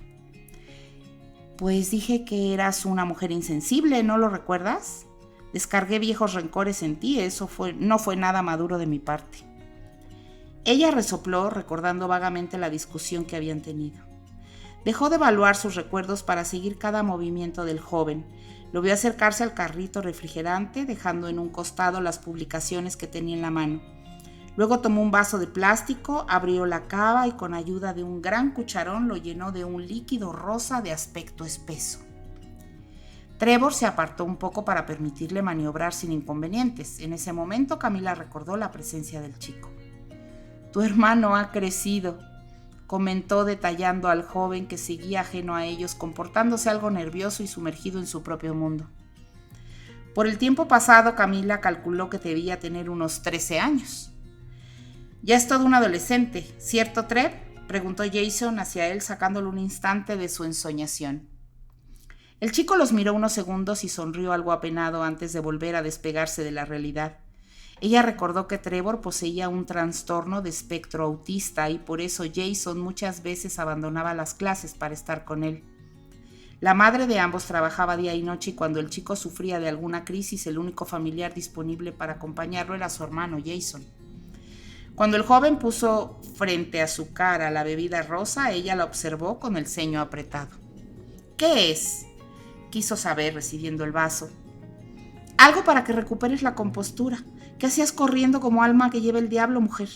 [SPEAKER 2] «Pues dije que eras una mujer insensible, ¿no lo recuerdas? Descargué viejos rencores en ti, no fue nada maduro de mi parte». Ella resopló, recordando vagamente la discusión que habían tenido. Dejó de evaluar sus recuerdos para seguir cada movimiento del joven. Lo vio acercarse al carrito refrigerante, dejando en un costado las publicaciones que tenía en la mano. Luego tomó un vaso de plástico, abrió la cava y con ayuda de un gran cucharón lo llenó de un líquido rosa de aspecto espeso. Trevor se apartó un poco para permitirle maniobrar sin inconvenientes. En ese momento Camila recordó la presencia del chico. «Tu hermano ha crecido», comentó detallando al joven que seguía ajeno a ellos, comportándose algo nervioso y sumergido en su propio mundo. Por el tiempo pasado, Camila calculó que debía tener unos 13 años. «Ya es todo un adolescente, ¿cierto, Trev?», preguntó Jason hacia él, sacándolo un instante de su ensoñación. El chico los miró unos segundos y sonrió algo apenado antes de volver a despegarse de la realidad. Ella recordó que Trevor poseía un trastorno de espectro autista y por eso Jason muchas veces abandonaba las clases para estar con él. La madre de ambos trabajaba día y noche y cuando el chico sufría de alguna crisis, el único familiar disponible para acompañarlo era su hermano Jason. Cuando el joven puso frente a su cara la bebida rosa, ella la observó con el ceño apretado. ¿Qué es?, quiso saber, recibiendo el vaso. Algo para que recuperes la compostura. ¿Qué hacías corriendo como alma que lleva el diablo, mujer?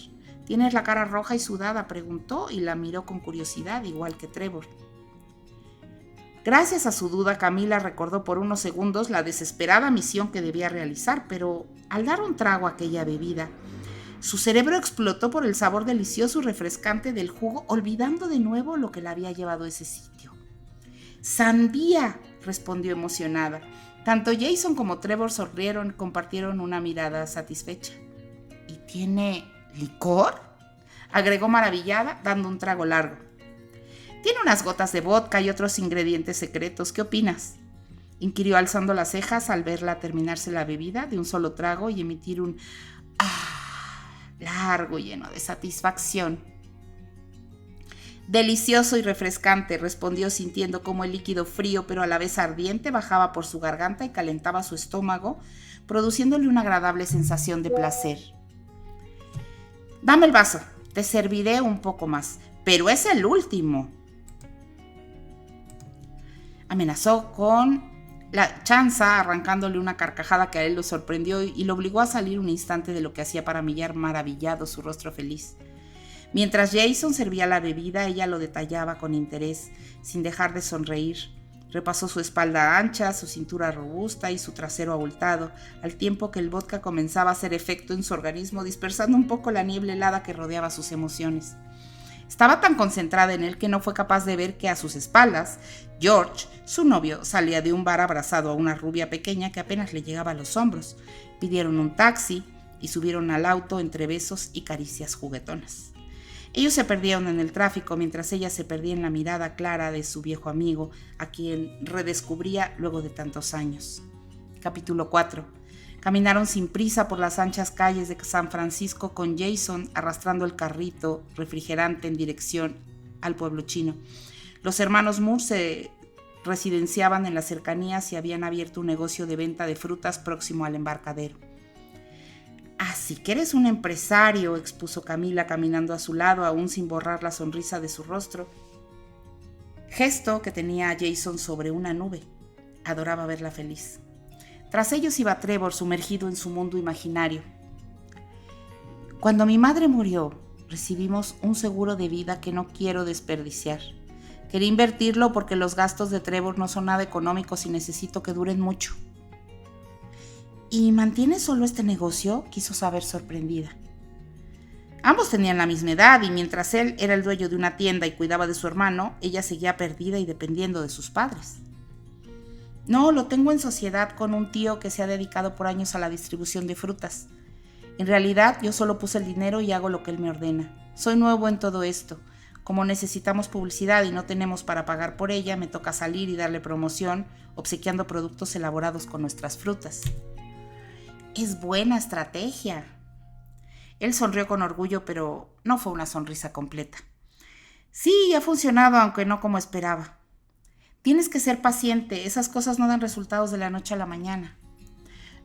[SPEAKER 2] ¿Tienes la cara roja y sudada?, preguntó y la miró con curiosidad, igual que Trevor. Gracias a su duda, Camila recordó por unos segundos la desesperada misión que debía realizar, pero al dar un trago a aquella bebida, su cerebro explotó por el sabor delicioso y refrescante del jugo, olvidando de nuevo lo que la había llevado a ese sitio. ¡Sandía!, respondió emocionada. Tanto Jason como Trevor sonrieron y compartieron una mirada satisfecha. ¿Y tiene licor?, agregó maravillada, dando un trago largo. Tiene unas gotas de vodka y otros ingredientes secretos. ¿Qué opinas?, inquirió alzando las cejas al verla terminarse la bebida de un solo trago y emitir un largo y lleno de satisfacción. Delicioso y refrescante, respondió, sintiendo cómo el líquido frío pero a la vez ardiente bajaba por su garganta y calentaba su estómago, produciéndole una agradable sensación de placer. Dame el vaso, te serviré un poco más, pero es el último, amenazó con la chanza, arrancándole una carcajada que a él lo sorprendió y lo obligó a salir un instante de lo que hacía para mirar maravillado su rostro feliz. Mientras Jason servía la bebida, ella lo detallaba con interés, sin dejar de sonreír. Repasó su espalda ancha, su cintura robusta y su trasero abultado, al tiempo que el vodka comenzaba a hacer efecto en su organismo, dispersando un poco la niebla helada que rodeaba sus emociones. Estaba tan concentrada en él que no fue capaz de ver que a sus espaldas, George, su novio, salía de un bar abrazado a una rubia pequeña que apenas le llegaba a los hombros. Pidieron un taxi y subieron al auto entre besos y caricias juguetonas. Ellos se perdieron en el tráfico mientras ella se perdía en la mirada clara de su viejo amigo, a quien redescubría luego de tantos años. Capítulo 4. Caminaron sin prisa por las anchas calles de San Francisco con Jason arrastrando el carrito refrigerante en dirección al pueblo chino. Los hermanos Moore se residenciaban en las cercanías y habían abierto un negocio de venta de frutas próximo al embarcadero. «Así que eres un empresario», expuso Camila caminando a su lado, aún sin borrar la sonrisa de su rostro, gesto que tenía a Jason sobre una nube. Adoraba verla feliz. Tras ellos iba Trevor, sumergido en su mundo imaginario. Cuando mi madre murió, recibimos un seguro de vida que no quiero desperdiciar. Quería invertirlo porque los gastos de Trevor no son nada económicos y necesito que duren mucho. ¿Y mantienes solo este negocio?, quiso saber, sorprendida. Ambos tenían la misma edad y mientras él era el dueño de una tienda y cuidaba de su hermano, ella seguía perdida y dependiendo de sus padres. No, lo tengo en sociedad con un tío que se ha dedicado por años a la distribución de frutas. En realidad, yo solo puse el dinero y hago lo que él me ordena. Soy nuevo en todo esto. Como necesitamos publicidad y no tenemos para pagar por ella, me toca salir y darle promoción, obsequiando productos elaborados con nuestras frutas. Es buena estrategia. Él sonrió con orgullo, pero no fue una sonrisa completa. Sí, ha funcionado, aunque no como esperaba. Tienes que ser paciente, esas cosas no dan resultados de la noche a la mañana.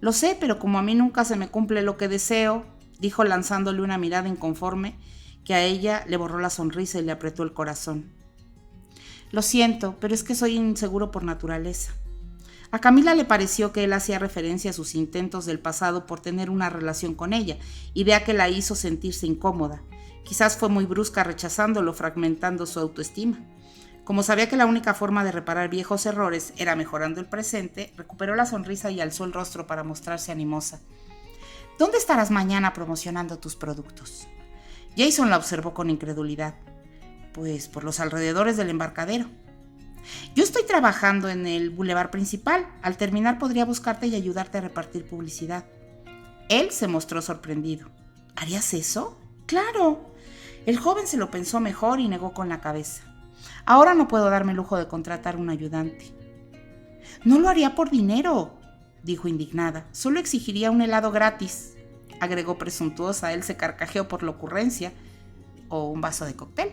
[SPEAKER 2] Lo sé, pero como a mí nunca se me cumple lo que deseo, dijo lanzándole una mirada inconforme que a ella le borró la sonrisa y le apretó el corazón. Lo siento, pero es que soy inseguro por naturaleza. A Camila le pareció que él hacía referencia a sus intentos del pasado por tener una relación con ella, idea que la hizo sentirse incómoda. Quizás fue muy brusca rechazándolo, fragmentando su autoestima. Como sabía que la única forma de reparar viejos errores era mejorando el presente, recuperó la sonrisa y alzó el rostro para mostrarse animosa. ¿Dónde estarás mañana promocionando tus productos? Jason la observó con incredulidad. Pues por los alrededores del embarcadero. Yo estoy trabajando en el bulevar principal. Al terminar podría buscarte y ayudarte a repartir publicidad. Él se mostró sorprendido. ¿Harías eso? ¡Claro! El joven se lo pensó mejor y negó con la cabeza. Ahora no puedo darme el lujo de contratar un ayudante. No lo haría por dinero, dijo indignada. Solo exigiría un helado gratis, agregó presuntuosa. Él se carcajeó por la ocurrencia. O un vaso de cóctel.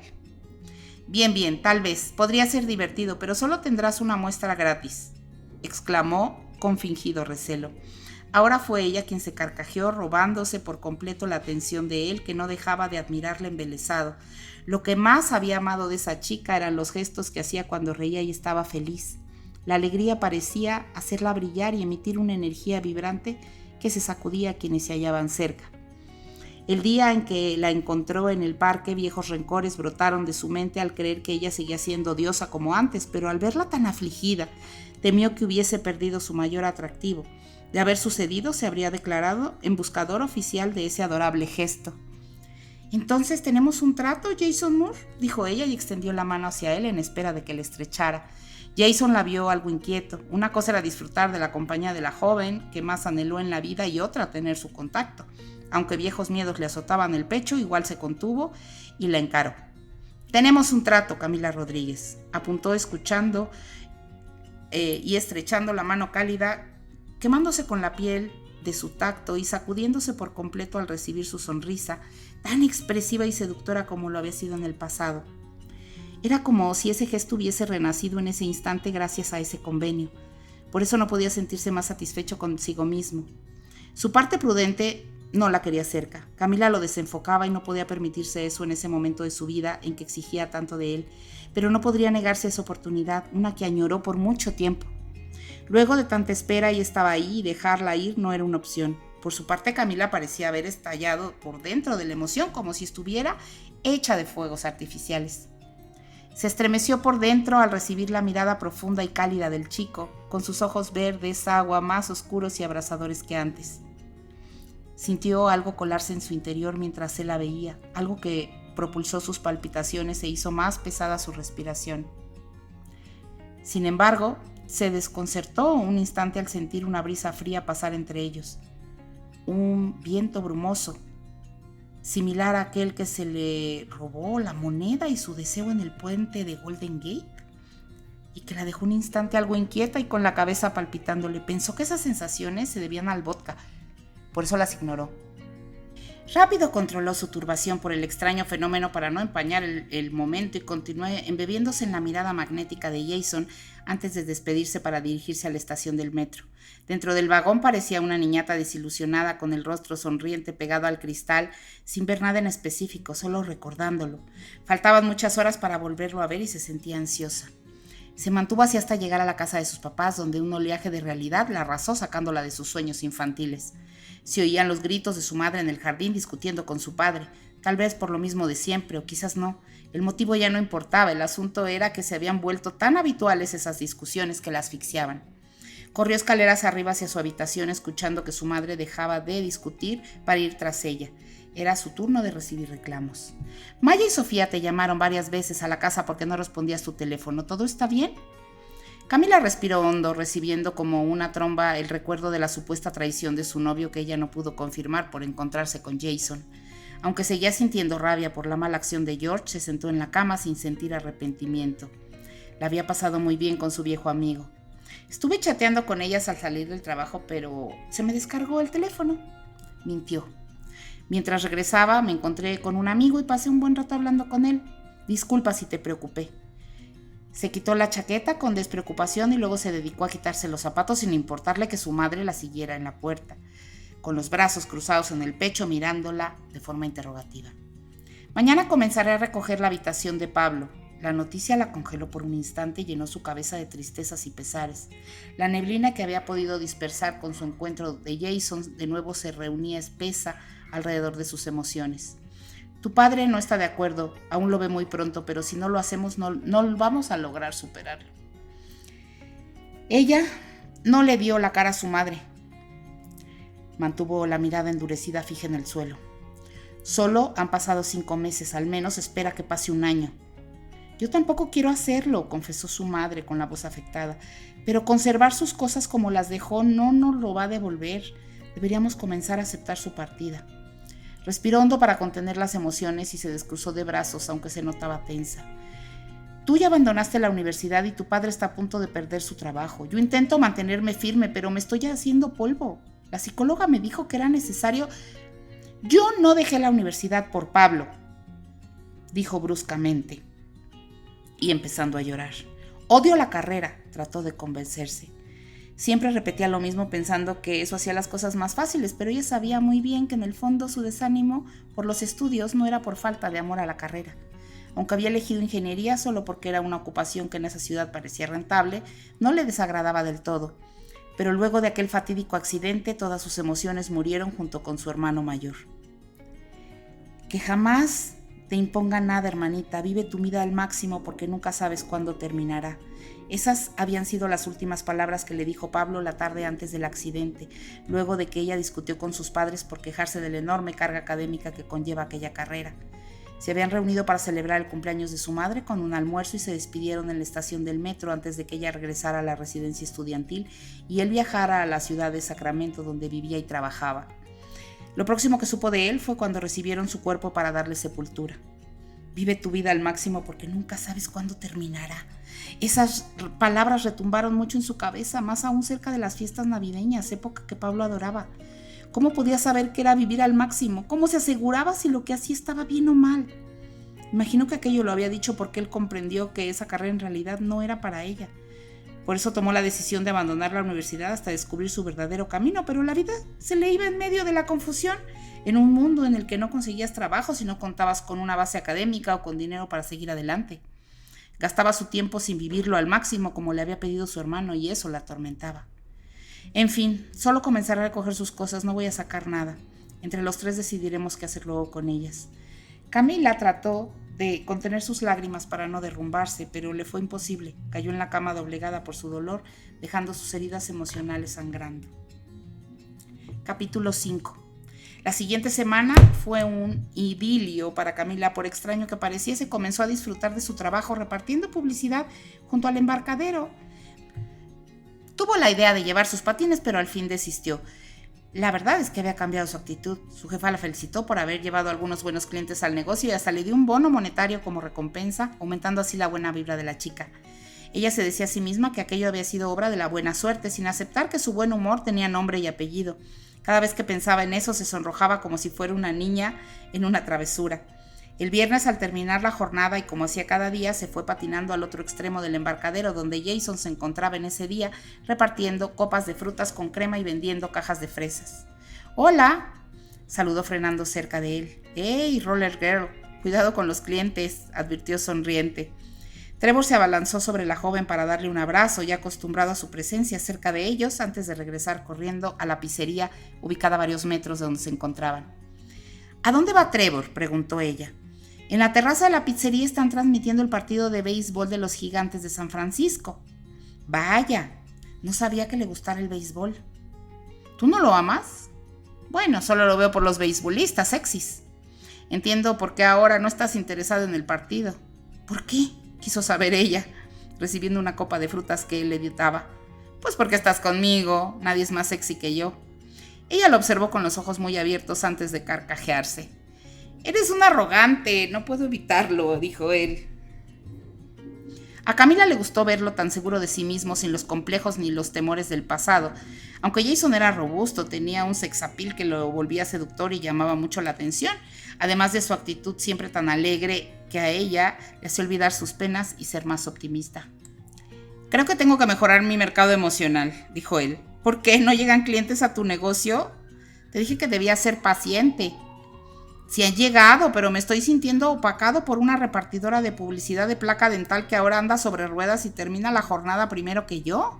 [SPEAKER 2] Bien, tal vez. Podría ser divertido, pero solo tendrás una muestra gratis, exclamó con fingido recelo. Ahora fue ella quien se carcajeó, robándose por completo la atención de él, que no dejaba de admirarla embelesado. Lo que más había amado de esa chica eran los gestos que hacía cuando reía y estaba feliz. La alegría parecía hacerla brillar y emitir una energía vibrante que se sacudía a quienes se hallaban cerca. El día en que la encontró en el parque, viejos rencores brotaron de su mente al creer que ella seguía siendo diosa como antes, pero al verla tan afligida, temió que hubiese perdido su mayor atractivo. De haber sucedido, se habría declarado emboscador oficial de ese adorable gesto. «¿Entonces tenemos un trato, Jason Moore?», dijo ella y extendió la mano hacia él en espera de que le estrechara. Jason la vio algo inquieto. Una cosa era disfrutar de la compañía de la joven que más anheló en la vida y otra tener su contacto. Aunque viejos miedos le azotaban el pecho, igual se contuvo y la encaró. «Tenemos un trato, Camila Rodríguez», apuntó escuchando y estrechando la mano cálida, quemándose con la piel de su tacto y sacudiéndose por completo al recibir su sonrisa, tan expresiva y seductora como lo había sido en el pasado. Era como si ese gesto hubiese renacido en ese instante gracias a ese convenio. Por eso no podía sentirse más satisfecho consigo mismo. Su parte prudente no la quería cerca. Camila lo desenfocaba y no podía permitirse eso en ese momento de su vida en que exigía tanto de él, pero no podría negarse esa oportunidad, una que añoró por mucho tiempo. Luego de tanta espera, ella estaba ahí y dejarla ir no era una opción. Por su parte, Camila parecía haber estallado por dentro de la emoción, como si estuviera hecha de fuegos artificiales. Se estremeció por dentro al recibir la mirada profunda y cálida del chico, con sus ojos verdes, agua, más oscuros y abrasadores que antes. Sintió algo colarse en su interior mientras él la veía, algo que propulsó sus palpitaciones e hizo más pesada su respiración. Sin embargo, se desconcertó un instante al sentir una brisa fría pasar entre ellos. Un viento brumoso, similar a aquel que se le robó la moneda y su deseo en el puente de Golden Gate, y que la dejó un instante algo inquieta y con la cabeza palpitándole. Pensó que esas sensaciones se debían al vodka, por eso las ignoró. Rápido controló su turbación por el extraño fenómeno para no empañar el momento y continuó embebiéndose en la mirada magnética de Jason antes de despedirse para dirigirse a la estación del metro. Dentro del vagón parecía una niñata desilusionada con el rostro sonriente pegado al cristal, sin ver nada en específico, solo recordándolo. Faltaban muchas horas para volverlo a ver y se sentía ansiosa. Se mantuvo así hasta llegar a la casa de sus papás, donde un oleaje de realidad la arrasó sacándola de sus sueños infantiles. Se oían los gritos de su madre en el jardín discutiendo con su padre, tal vez por lo mismo de siempre, o quizás no. El motivo ya no importaba, el asunto era que se habían vuelto tan habituales esas discusiones que la asfixiaban. Corrió escaleras arriba hacia su habitación, escuchando que su madre dejaba de discutir para ir tras ella. Era su turno de recibir reclamos. «Maya y Sofía te llamaron varias veces a la casa porque no respondías tu teléfono. ¿Todo está bien?». Camila respiró hondo, recibiendo como una tromba el recuerdo de la supuesta traición de su novio que ella no pudo confirmar por encontrarse con Jason. Aunque seguía sintiendo rabia por la mala acción de George, se sentó en la cama sin sentir arrepentimiento. La había pasado muy bien con su viejo amigo. «Estuve chateando con ellas al salir del trabajo, pero se me descargó el teléfono», mintió. «Mientras regresaba me encontré con un amigo y pasé un buen rato hablando con él. Disculpa si te preocupé». Se quitó la chaqueta con despreocupación y luego se dedicó a quitarse los zapatos sin importarle que su madre la siguiera en la puerta, con los brazos cruzados en el pecho mirándola de forma interrogativa. «Mañana comenzaré a recoger la habitación de Pablo». La noticia la congeló por un instante y llenó su cabeza de tristezas y pesares. La neblina que había podido dispersar con su encuentro de Jason de nuevo se reunía espesa alrededor de sus emociones. «Tu padre no está de acuerdo, aún lo ve muy pronto, pero si no lo hacemos no vamos a lograr superarlo». Ella no le dio la cara a su madre. Mantuvo la mirada endurecida fija en el suelo. «Solo han pasado 5 meses, al menos espera que pase un año». «Yo tampoco quiero hacerlo», confesó su madre con la voz afectada, «pero conservar sus cosas como las dejó no nos lo va a devolver. Deberíamos comenzar a aceptar su partida». Respiró hondo para contener las emociones y se descruzó de brazos, aunque se notaba tensa. «Tú ya abandonaste la universidad y tu padre está a punto de perder su trabajo. Yo intento mantenerme firme, pero me estoy haciendo polvo. La psicóloga me dijo que era necesario». «Yo no dejé la universidad por Pablo», dijo bruscamente y empezando a llorar. «Odio la carrera», trató de convencerse. Siempre repetía lo mismo pensando que eso hacía las cosas más fáciles, pero ella sabía muy bien que en el fondo su desánimo por los estudios no era por falta de amor a la carrera. Aunque había elegido ingeniería solo porque era una ocupación que en esa ciudad parecía rentable, no le desagradaba del todo. Pero luego de aquel fatídico accidente, todas sus emociones murieron junto con su hermano mayor. Que jamás te imponga nada, hermanita, vive tu vida al máximo porque nunca sabes cuándo terminará. Esas habían sido las últimas palabras que le dijo Pablo la tarde antes del accidente, luego de que ella discutió con sus padres por quejarse de la enorme carga académica que conlleva aquella carrera. Se habían reunido para celebrar el cumpleaños de su madre con un almuerzo y se despidieron en la estación del metro antes de que ella regresara a la residencia estudiantil y él viajara a la ciudad de Sacramento donde vivía y trabajaba. Lo próximo que supo de él fue cuando recibieron su cuerpo para darle sepultura. Vive tu vida al máximo porque nunca sabes cuándo terminará. Esas palabras retumbaron mucho en su cabeza, más aún cerca de las fiestas navideñas, época que Pablo adoraba. ¿Cómo podía saber qué era vivir al máximo? ¿Cómo se aseguraba si lo que hacía estaba bien o mal? Imagino que aquello lo había dicho porque él comprendió que esa carrera en realidad no era para ella. Por eso tomó la decisión de abandonar la universidad hasta descubrir su verdadero camino, pero la vida se le iba en medio de la confusión, en un mundo en el que no conseguías trabajo si no contabas con una base académica o con dinero para seguir adelante. Gastaba su tiempo sin vivirlo al máximo como le había pedido su hermano y eso la atormentaba. En fin, solo comenzaré a recoger sus cosas, no voy a sacar nada. Entre los tres decidiremos qué hacer luego con ellas. Camila trató de contener sus lágrimas para no derrumbarse, pero le fue imposible. Cayó en la cama doblegada por su dolor, dejando sus heridas emocionales sangrando. Capítulo 5. La siguiente semana fue un idilio para Camila, por extraño que pareciese. Comenzó a disfrutar de su trabajo repartiendo publicidad junto al embarcadero. Tuvo la idea de llevar sus patines, pero al fin desistió. La verdad es que había cambiado su actitud. Su jefa la felicitó por haber llevado a algunos buenos clientes al negocio y hasta le dio un bono monetario como recompensa, aumentando así la buena vibra de la chica. Ella se decía a sí misma que aquello había sido obra de la buena suerte, sin aceptar que su buen humor tenía nombre y apellido. Cada vez que pensaba en eso se sonrojaba como si fuera una niña en una travesura. El viernes, al terminar la jornada y como hacía cada día, se fue patinando al otro extremo del embarcadero donde Jason se encontraba en ese día repartiendo copas de frutas con crema y vendiendo cajas de fresas. ¡Hola!, saludó frenando cerca de él. ¡Hey, Roller Girl! Cuidado con los clientes, advirtió sonriente. Trevor se abalanzó sobre la joven para darle un abrazo, ya acostumbrado a su presencia cerca de ellos, antes de regresar corriendo a la pizzería ubicada a varios metros de donde se encontraban. ¿A dónde va Trevor?, preguntó ella. En la terraza de la pizzería están transmitiendo el partido de béisbol de los Gigantes de San Francisco. Vaya, no sabía que le gustara el béisbol. ¿Tú no lo amas? Bueno, solo lo veo por los beisbolistas sexys. Entiendo por qué ahora no estás interesado en el partido. ¿Por qué?, quiso saber ella, recibiendo una copa de frutas que él le daba. Pues porque estás conmigo, nadie es más sexy que yo. Ella lo observó con los ojos muy abiertos antes de carcajearse. Eres un arrogante, no puedo evitarlo, dijo él. A Camila le gustó verlo tan seguro de sí mismo, sin los complejos ni los temores del pasado. Aunque Jason era robusto, tenía un sex appeal que lo volvía seductor y llamaba mucho la atención, además de su actitud siempre tan alegre que a ella le hacía olvidar sus penas y ser más optimista. Creo que tengo que mejorar mi mercado emocional, dijo él. ¿Por qué no llegan clientes a tu negocio? Te dije que debías ser paciente. Sí han llegado, pero me estoy sintiendo opacado por una repartidora de publicidad de placa dental que ahora anda sobre ruedas y termina la jornada primero que yo.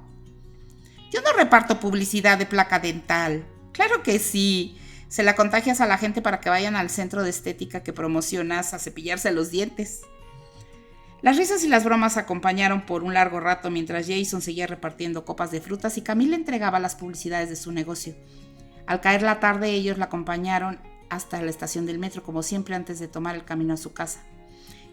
[SPEAKER 2] Yo no reparto publicidad de placa dental. Claro que sí. Se la contagias a la gente para que vayan al centro de estética que promocionas a cepillarse los dientes. Las risas y las bromas acompañaron por un largo rato mientras Jason seguía repartiendo copas de frutas y Camila entregaba las publicidades de su negocio. Al caer la tarde, ellos la acompañaron hasta la estación del metro, como siempre antes de tomar el camino a su casa.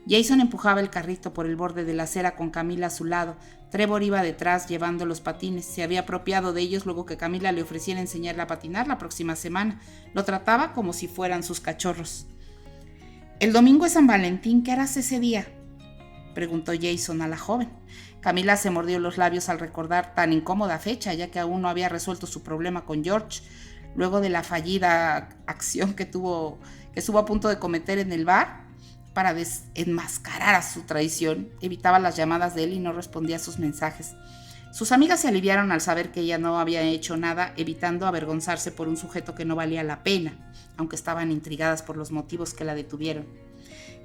[SPEAKER 2] Jason empujaba el carrito por el borde de la acera con Camila a su lado. Trevor iba detrás llevando los patines. Se había apropiado de ellos luego que Camila le ofreciera enseñarle a patinar la próxima semana. Lo trataba como si fueran sus cachorros. «El domingo es San Valentín, ¿qué harás ese día?», preguntó Jason a la joven. Camila se mordió los labios al recordar tan incómoda fecha, ya que aún no había resuelto su problema con George. Luego de la fallida acción que estuvo a punto de cometer en el bar para desenmascarar a su traición, evitaba las llamadas de él y no respondía a sus mensajes. Sus amigas se aliviaron al saber que ella no había hecho nada, evitando avergonzarse por un sujeto que no valía la pena, aunque estaban intrigadas por los motivos que la detuvieron.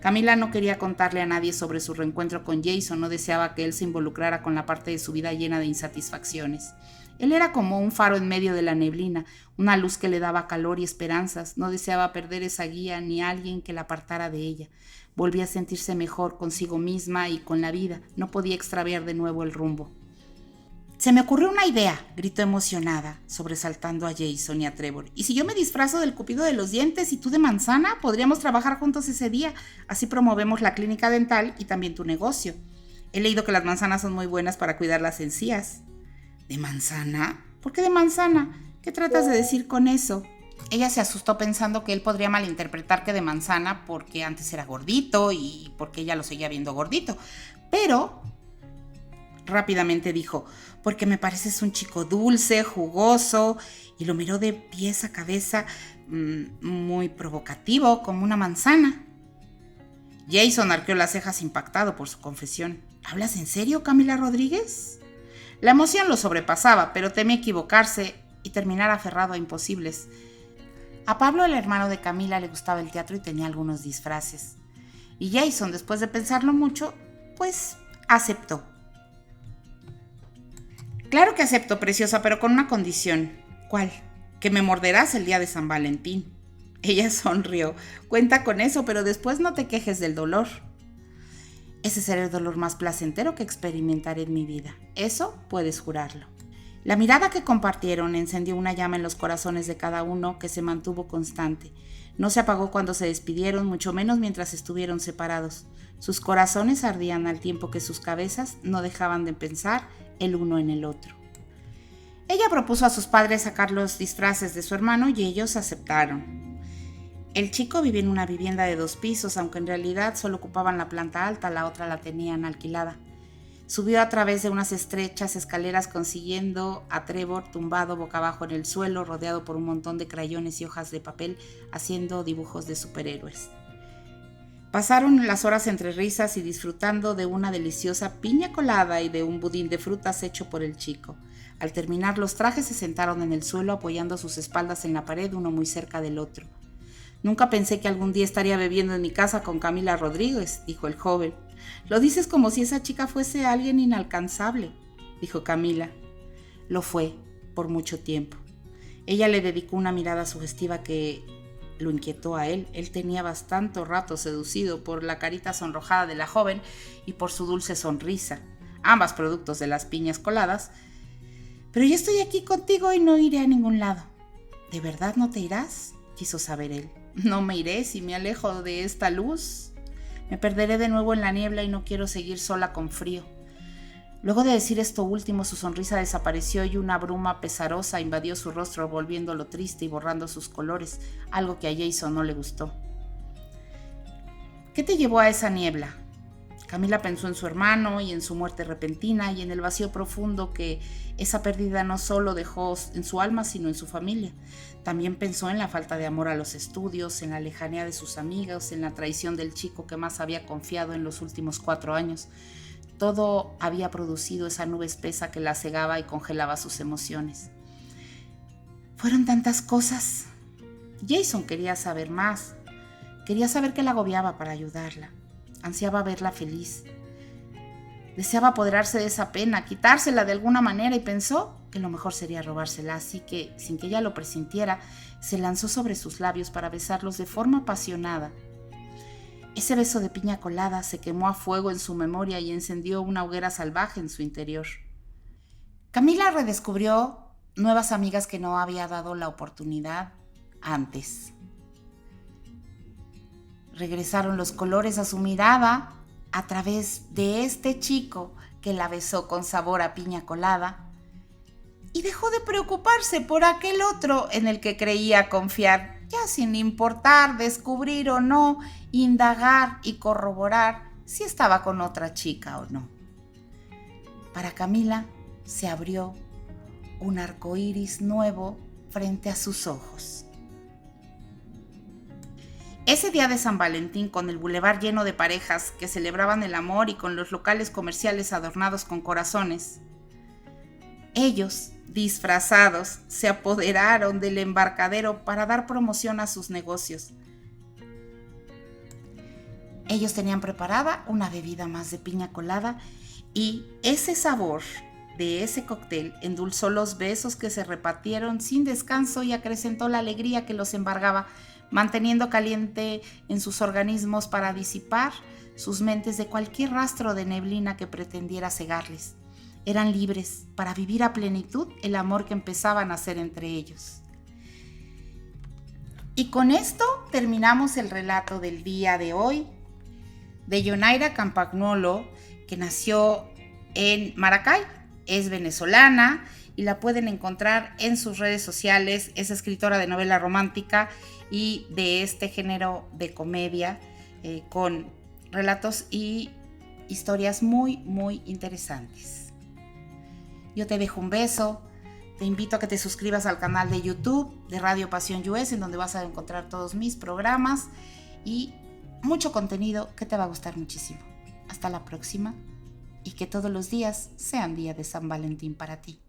[SPEAKER 2] Camila no quería contarle a nadie sobre su reencuentro con Jason, no deseaba que él se involucrara con la parte de su vida llena de insatisfacciones. Él era como un faro en medio de la neblina, una luz que le daba calor y esperanzas. No deseaba perder esa guía ni a alguien que la apartara de ella. Volvía a sentirse mejor consigo misma y con la vida. No podía extraviar de nuevo el rumbo. «Se me ocurrió una idea», gritó emocionada, sobresaltando a Jason y a Trevor. «¿Y si yo me disfrazo del cupido de los dientes y tú de manzana? Podríamos trabajar juntos ese día. Así promovemos la clínica dental y también tu negocio. He leído que las manzanas son muy buenas para cuidar las encías». «¿De manzana? ¿Por qué de manzana? ¿Qué tratas de decir con eso?» Ella se asustó pensando que él podría malinterpretar que de manzana porque antes era gordito y porque ella lo seguía viendo gordito. Pero rápidamente dijo: «Porque me pareces un chico dulce, jugoso», y lo miró de pies a cabeza, muy provocativo, como una manzana. Jason arqueó las cejas impactado por su confesión. «¿Hablas en serio, Camila Rodríguez?» La emoción lo sobrepasaba, pero temía equivocarse y terminar aferrado a imposibles. A Pablo, el hermano de Camila, le gustaba el teatro y tenía algunos disfraces. Y Jason, después de pensarlo mucho, pues aceptó. «Claro que acepto, preciosa, pero con una condición». «¿Cuál?» «Que me morderás el día de San Valentín». Ella sonrió. «Cuenta con eso, pero después no te quejes del dolor». «Ese será el dolor más placentero que experimentaré en mi vida. Eso puedes jurarlo». La mirada que compartieron encendió una llama en los corazones de cada uno que se mantuvo constante. No se apagó cuando se despidieron, mucho menos mientras estuvieron separados. Sus corazones ardían al tiempo que sus cabezas no dejaban de pensar el uno en el otro. Ella propuso a sus padres sacar los disfraces de su hermano y ellos aceptaron. El chico vivía en una vivienda de 2 pisos, aunque en realidad solo ocupaban la planta alta, la otra la tenían alquilada. Subió a través de unas estrechas escaleras consiguiendo a Trevor tumbado boca abajo en el suelo, rodeado por un montón de crayones y hojas de papel, haciendo dibujos de superhéroes. Pasaron las horas entre risas y disfrutando de una deliciosa piña colada y de un budín de frutas hecho por el chico. Al terminar los trajes se sentaron en el suelo apoyando sus espaldas en la pared, uno muy cerca del otro. «Nunca pensé que algún día estaría bebiendo en mi casa con Camila Rodríguez», dijo el joven. «Lo dices como si esa chica fuese alguien inalcanzable», dijo Camila. Lo fue, por mucho tiempo. Ella le dedicó una mirada sugestiva que lo inquietó a él. Él tenía bastante rato seducido por la carita sonrojada de la joven y por su dulce sonrisa, ambas productos de las piñas coladas. «Pero yo estoy aquí contigo y no iré a ningún lado». «¿De verdad no te irás?», quiso saber él. «No me iré si me alejo de esta luz. Me perderé de nuevo en la niebla y no quiero seguir sola con frío». Luego de decir esto último, su sonrisa desapareció y una bruma pesarosa invadió su rostro, volviéndolo triste y borrando sus colores, algo que a Jason no le gustó. «¿Qué te llevó a esa niebla?». Camila pensó en su hermano y en su muerte repentina y en el vacío profundo que esa pérdida no solo dejó en su alma, sino en su familia. También pensó en la falta de amor a los estudios, en la lejanía de sus amigos, en la traición del chico que más había confiado en los últimos 4 años. Todo había producido esa nube espesa que la cegaba y congelaba sus emociones. Fueron tantas cosas. Jason quería saber más. Quería saber qué la agobiaba para ayudarla. Ansiaba verla feliz. Deseaba apoderarse de esa pena, quitársela de alguna manera y pensó que lo mejor sería robársela, así que, sin que ella lo presintiera, se lanzó sobre sus labios para besarlos de forma apasionada. Ese beso de piña colada se quemó a fuego en su memoria y encendió una hoguera salvaje en su interior. Camila redescubrió nuevas amigas que no había dado la oportunidad antes. Regresaron los colores a su mirada a través de este chico que la besó con sabor a piña colada y dejó de preocuparse por aquel otro en el que creía confiar, ya sin importar descubrir o no, indagar y corroborar si estaba con otra chica o no. Para Camila se abrió un arcoíris nuevo frente a sus ojos. Ese día de San Valentín, con el bulevar lleno de parejas que celebraban el amor y con los locales comerciales adornados con corazones, Ellos, disfrazados, se apoderaron del embarcadero para dar promoción a sus negocios. Ellos tenían preparada una bebida más de piña colada y ese sabor de ese cóctel endulzó los besos que se repartieron sin descanso y acrecentó la alegría que los embargaba, manteniendo caliente en sus organismos para disipar sus mentes de cualquier rastro de neblina que pretendiera cegarles. Eran libres para vivir a plenitud el amor que empezaba a nacer entre ellos. Y con esto terminamos el relato del día de hoy de Yonaira Campagnolo, que nació en Maracay, es venezolana y la pueden encontrar en sus redes sociales. Es escritora de novela romántica y de este género de comedia con relatos y historias muy, muy interesantes. Yo te dejo un beso, te invito a que te suscribas al canal de YouTube de Radio Pasión US, en donde vas a encontrar todos mis programas y mucho contenido que te va a gustar muchísimo. Hasta la próxima y que todos los días sean día de San Valentín para ti.